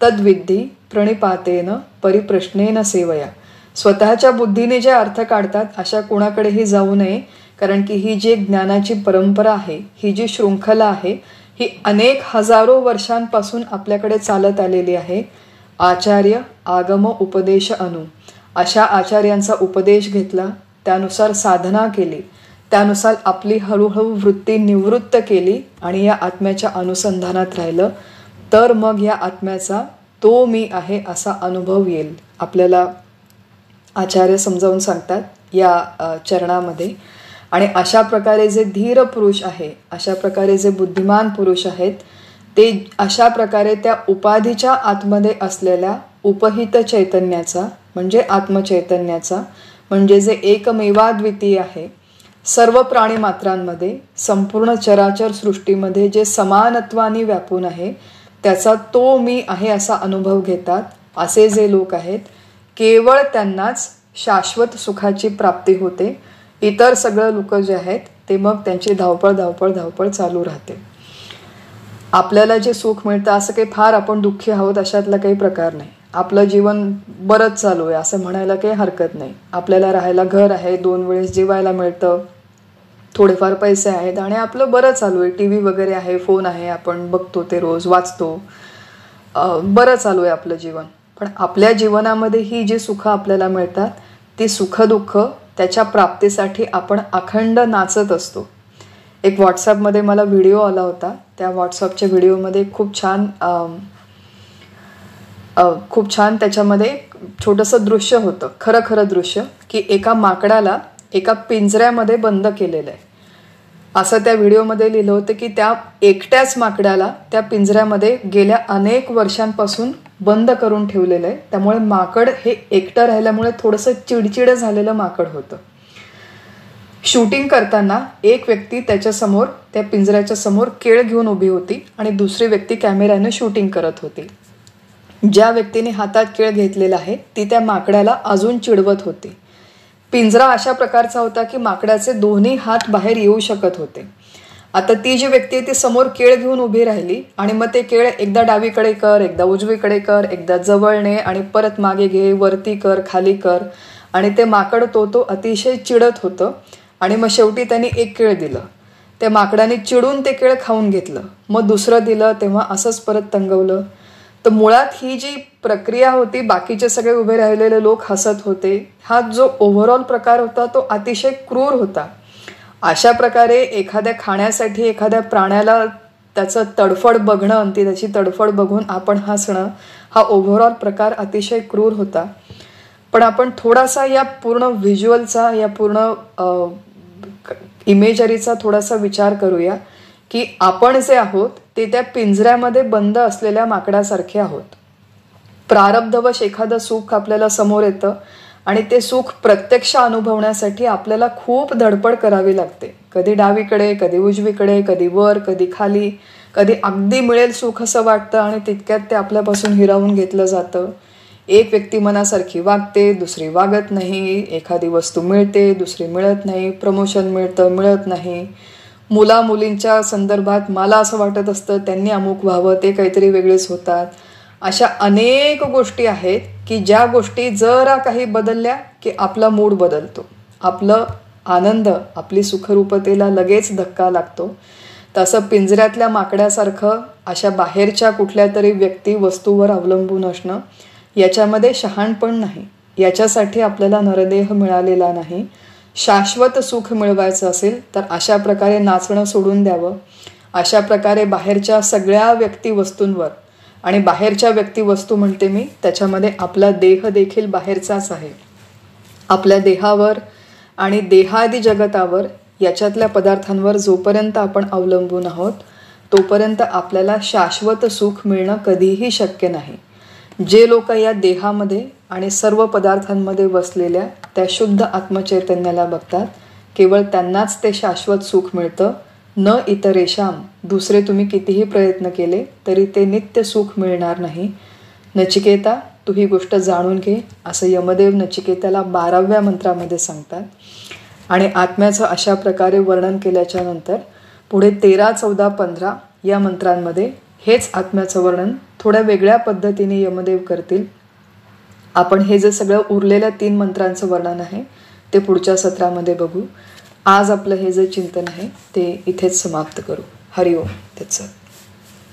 तद्विद्धी प्रणिपातेन परिप्रश्नेन सेवया. स्वतःच्या बुद्धीने जे अर्थ काढतात अशा कोणाकडेही जाऊ नये, कारण की ही जी ज्ञानाची परंपरा आहे, ही जी शृंखला आहे, ही अनेक हजारो वर्षांपासून आपल्याकडे चालत आलेली आहे. आचार्य आगम उपदेश अनु, अशा आचार्यांचा उपदेश घेतला, त्यानुसार साधना केली, त्यानुसार आपली हळूहळू वृत्ती निवृत्त केली आणि या आत्म्याच्या अनुसंधानात राहिलं, तर मग या आत्म्याचा तो मी आहे असा अनुभव येईल. आपल्याला आचार्य समजावून सांगतात या चरणामध्ये. आणि अशा प्रकारे जे धीर पुरुष आहे, अशा प्रकारे जे बुद्धिमान पुरुष आहेत, ते अशा प्रकारे त्या उपाधीच्या आतमध्ये असलेल्या उपहित चैतन्याचा म्हणजे आत्मचैतन्याचा, म्हणजे जे एकमेवाद्वितीय आहे, सर्व प्राणी मात्रांमध्ये, संपूर्ण चराचर सृष्टीमध्ये जे समानत्वाने व्यापून आहे, त्याचा तो मी आहे असा अनुभव घेतात असे जे लोक आहेत, केवळ त्यांनाच शाश्वत सुखाची प्राप्ती होते. इतर सगळं लोक जे आहेत ते मग त्यांची धावपळ चालू राहते. आपल्याला जे सुख मिळतं असं काही फार आपण दुःखी आहोत अशातला काही प्रकार नाही. आपलं जीवन बरंच चालू आहे असं म्हणायला काही हरकत नाही. आपल्याला राहायला घर आहे, 2 वेळेस जेवायला मिळतं, थोडेफार पैसे आहेत आणि आपलं बरं चालू आहे. टी व्ही वगैरे आहे, फोन आहे, आपण बघतो ते रोज, वाचतो, बरं चालू आहे आपलं जीवन. पण आपल्या जीवनामध्ये ही जी सुखं आपल्याला मिळतात ती सुखदुःख त्याच्या प्राप्तीसाठी आपण अखंड नाचत असतो. एक व्हॉट्सॲपमध्ये मला व्हिडिओ आला होता. त्या व्हॉट्सॲपच्या व्हिडिओमध्ये खूप छान त्याच्यामध्ये छोटंसं दृश्य होतं, खरं दृश्य, की एका माकडाला एका पिंजऱ्यामध्ये बंद केलेलं आहे. असं त्या व्हिडिओमध्ये लिहिलं होतं की त्या एकट्याच माकडाला त्या पिंजऱ्यामध्ये गेल्या अनेक वर्षांपासून बंद करून ठेवलेलं आहे. त्यामुळे माकड हे एकटं राहिल्यामुळे थोडंसं चिडचिड झालेलं माकड होतं. शूटिंग करताना एक व्यक्ती त्याच्यासमोर, त्या पिंजऱ्याच्या समोर केळ घेऊन उभी होती आणि दुसरी व्यक्ती कॅमेऱ्याने शूटिंग करत होती. ज्या व्यक्तीने हातात केळ घेतलेला आहे ती त्या माकडाला अजून चिडवत होती. पिंजरा अशा प्रकारचा होता की माकडाचे दोन्ही हात बाहेर येऊ शकत होते. आता ती जी व्यक्ती आहे ती समोर केळ घेऊन उभी राहिली आणि मग ते केळ एकदा डावीकडे कर, एकदा उजवीकडे कर, एकदा जवळ ने आणि परत मागे घे, वरती कर, खाली कर, आणि ते माकड तो अतिशय चिडत होतं. आणि मग शेवटी त्यांनी एक केळ दिलं. त्या माकडाने चिडून ते केळ खाऊन घेतलं. मग दुसरं दिलं, तेव्हा असंच परत तंगवलं. तर मुळात ही जी प्रक्रिया होती, बाकीचे सगळे उभे राहिलेले लोक हसत होते. हा जो ओव्हरऑल प्रकार होता तो अतिशय क्रूर होता. अशा प्रकारे एखाद्या खाण्यासाठी एखाद्या प्राण्याला त्याचं तडफड बघणं आणि त्याची तडफड बघून आपण हसणं, हा ओव्हरऑल प्रकार अतिशय क्रूर होता. पण आपण थोडासा या पूर्ण व्हिज्युअलचा, या पूर्ण इमेजरीचा थोडासा विचार करूया की आपण जे आहोत ते त्या पिंजऱ्यामध्ये बंद असलेल्या माकडासारखे आहोत. प्रारब्धवश एखादं सुख आपल्याला समोर येतं आणि ते सुख प्रत्यक्ष अनुभवण्यासाठी आपल्याला खूप धडपड करावी लागते. कधी डावीकडे, कधी उजवीकडे, कधी वर, कधी खाली, कधी अगदी मिळेल सुख असं वाटतं आणि तितक्यात ते आपल्यापासून हिरावून घेतलं जातं. एक व्यक्ती मनासारखी वागते, दुसरी वागत नाही. एखादी वस्तू मिळते, दुसरी मिळत नाही. प्रमोशन मिळतं, मिळत नाही. मुलींच्या संदर्भात मला असं वाटत असतं त्यांनी अमुक व्हावं, ते काहीतरी वेगळेच होतात. अशा अनेक गोष्टी आहेत की ज्या गोष्टी जरा काही बदलल्या की आपला मूड बदलतो, आपलं आनंद, आपली सुखरूपतेला लगेच धक्का लागतो. तसं पिंजऱ्यातल्या माकड्यासारखं अशा बाहेरच्या कुठल्या तरी व्यक्ती वस्तूवर अवलंबून असणं, याच्यामध्ये शहाणपण नाही. याच्यासाठी आपल्याला नरदेह मिळालेला नाही. शाश्वत सुख मिळवायचं असेल तर अशा प्रकारे नाचणं सोडून द्यावं. अशा प्रकारे बाहेरच्या सगळ्या व्यक्ती वस्तूंवर, आणि बाहेरच्या व्यक्ती वस्तू म्हणते मी, त्याच्यामध्ये आपला देह देखील बाहेरचाच आहे. आपल्या देहावर आणि देहादी जगतावर, याच्यातल्या पदार्थांवर जोपर्यंत आपण अवलंबून आहोत तोपर्यंत आपल्याला शाश्वत सुख मिळणं कधीही शक्य नाही. जे लोक या देहामध्ये आणि सर्व पदार्थांमध्ये बसलेल्या त्या शुद्ध आत्मचैतन्याला बघतात, केवळ त्यांनाच ते शाश्वत सुख मिळतं. न इतरेषाम, दुसरे तुम्ही कितीही प्रयत्न केले तरी ते नित्य सुख मिळणार नाही. नचिकेता, तू ही गोष्ट जाणून घे, असं यमदेव नचिकेताला 12व्या मंत्रामध्ये सांगतात. आणि आत्म्याचं अशा प्रकारे वर्णन केल्याच्या नंतर पुढे 13, 14, 15 या मंत्रांमध्ये हेच आत्म्याचं वर्णन थोड्या वेगळ्या पद्धतीने यमदेव करतील. आपण हे जे सगळं उरलेल्या 3 मंत्रांचं वर्णन आहे ते पुढच्या सत्रामध्ये बघू. आज आपलं हे जे चिंतन आहे ते इथेच समाप्त करू. हरिओम तत्सत.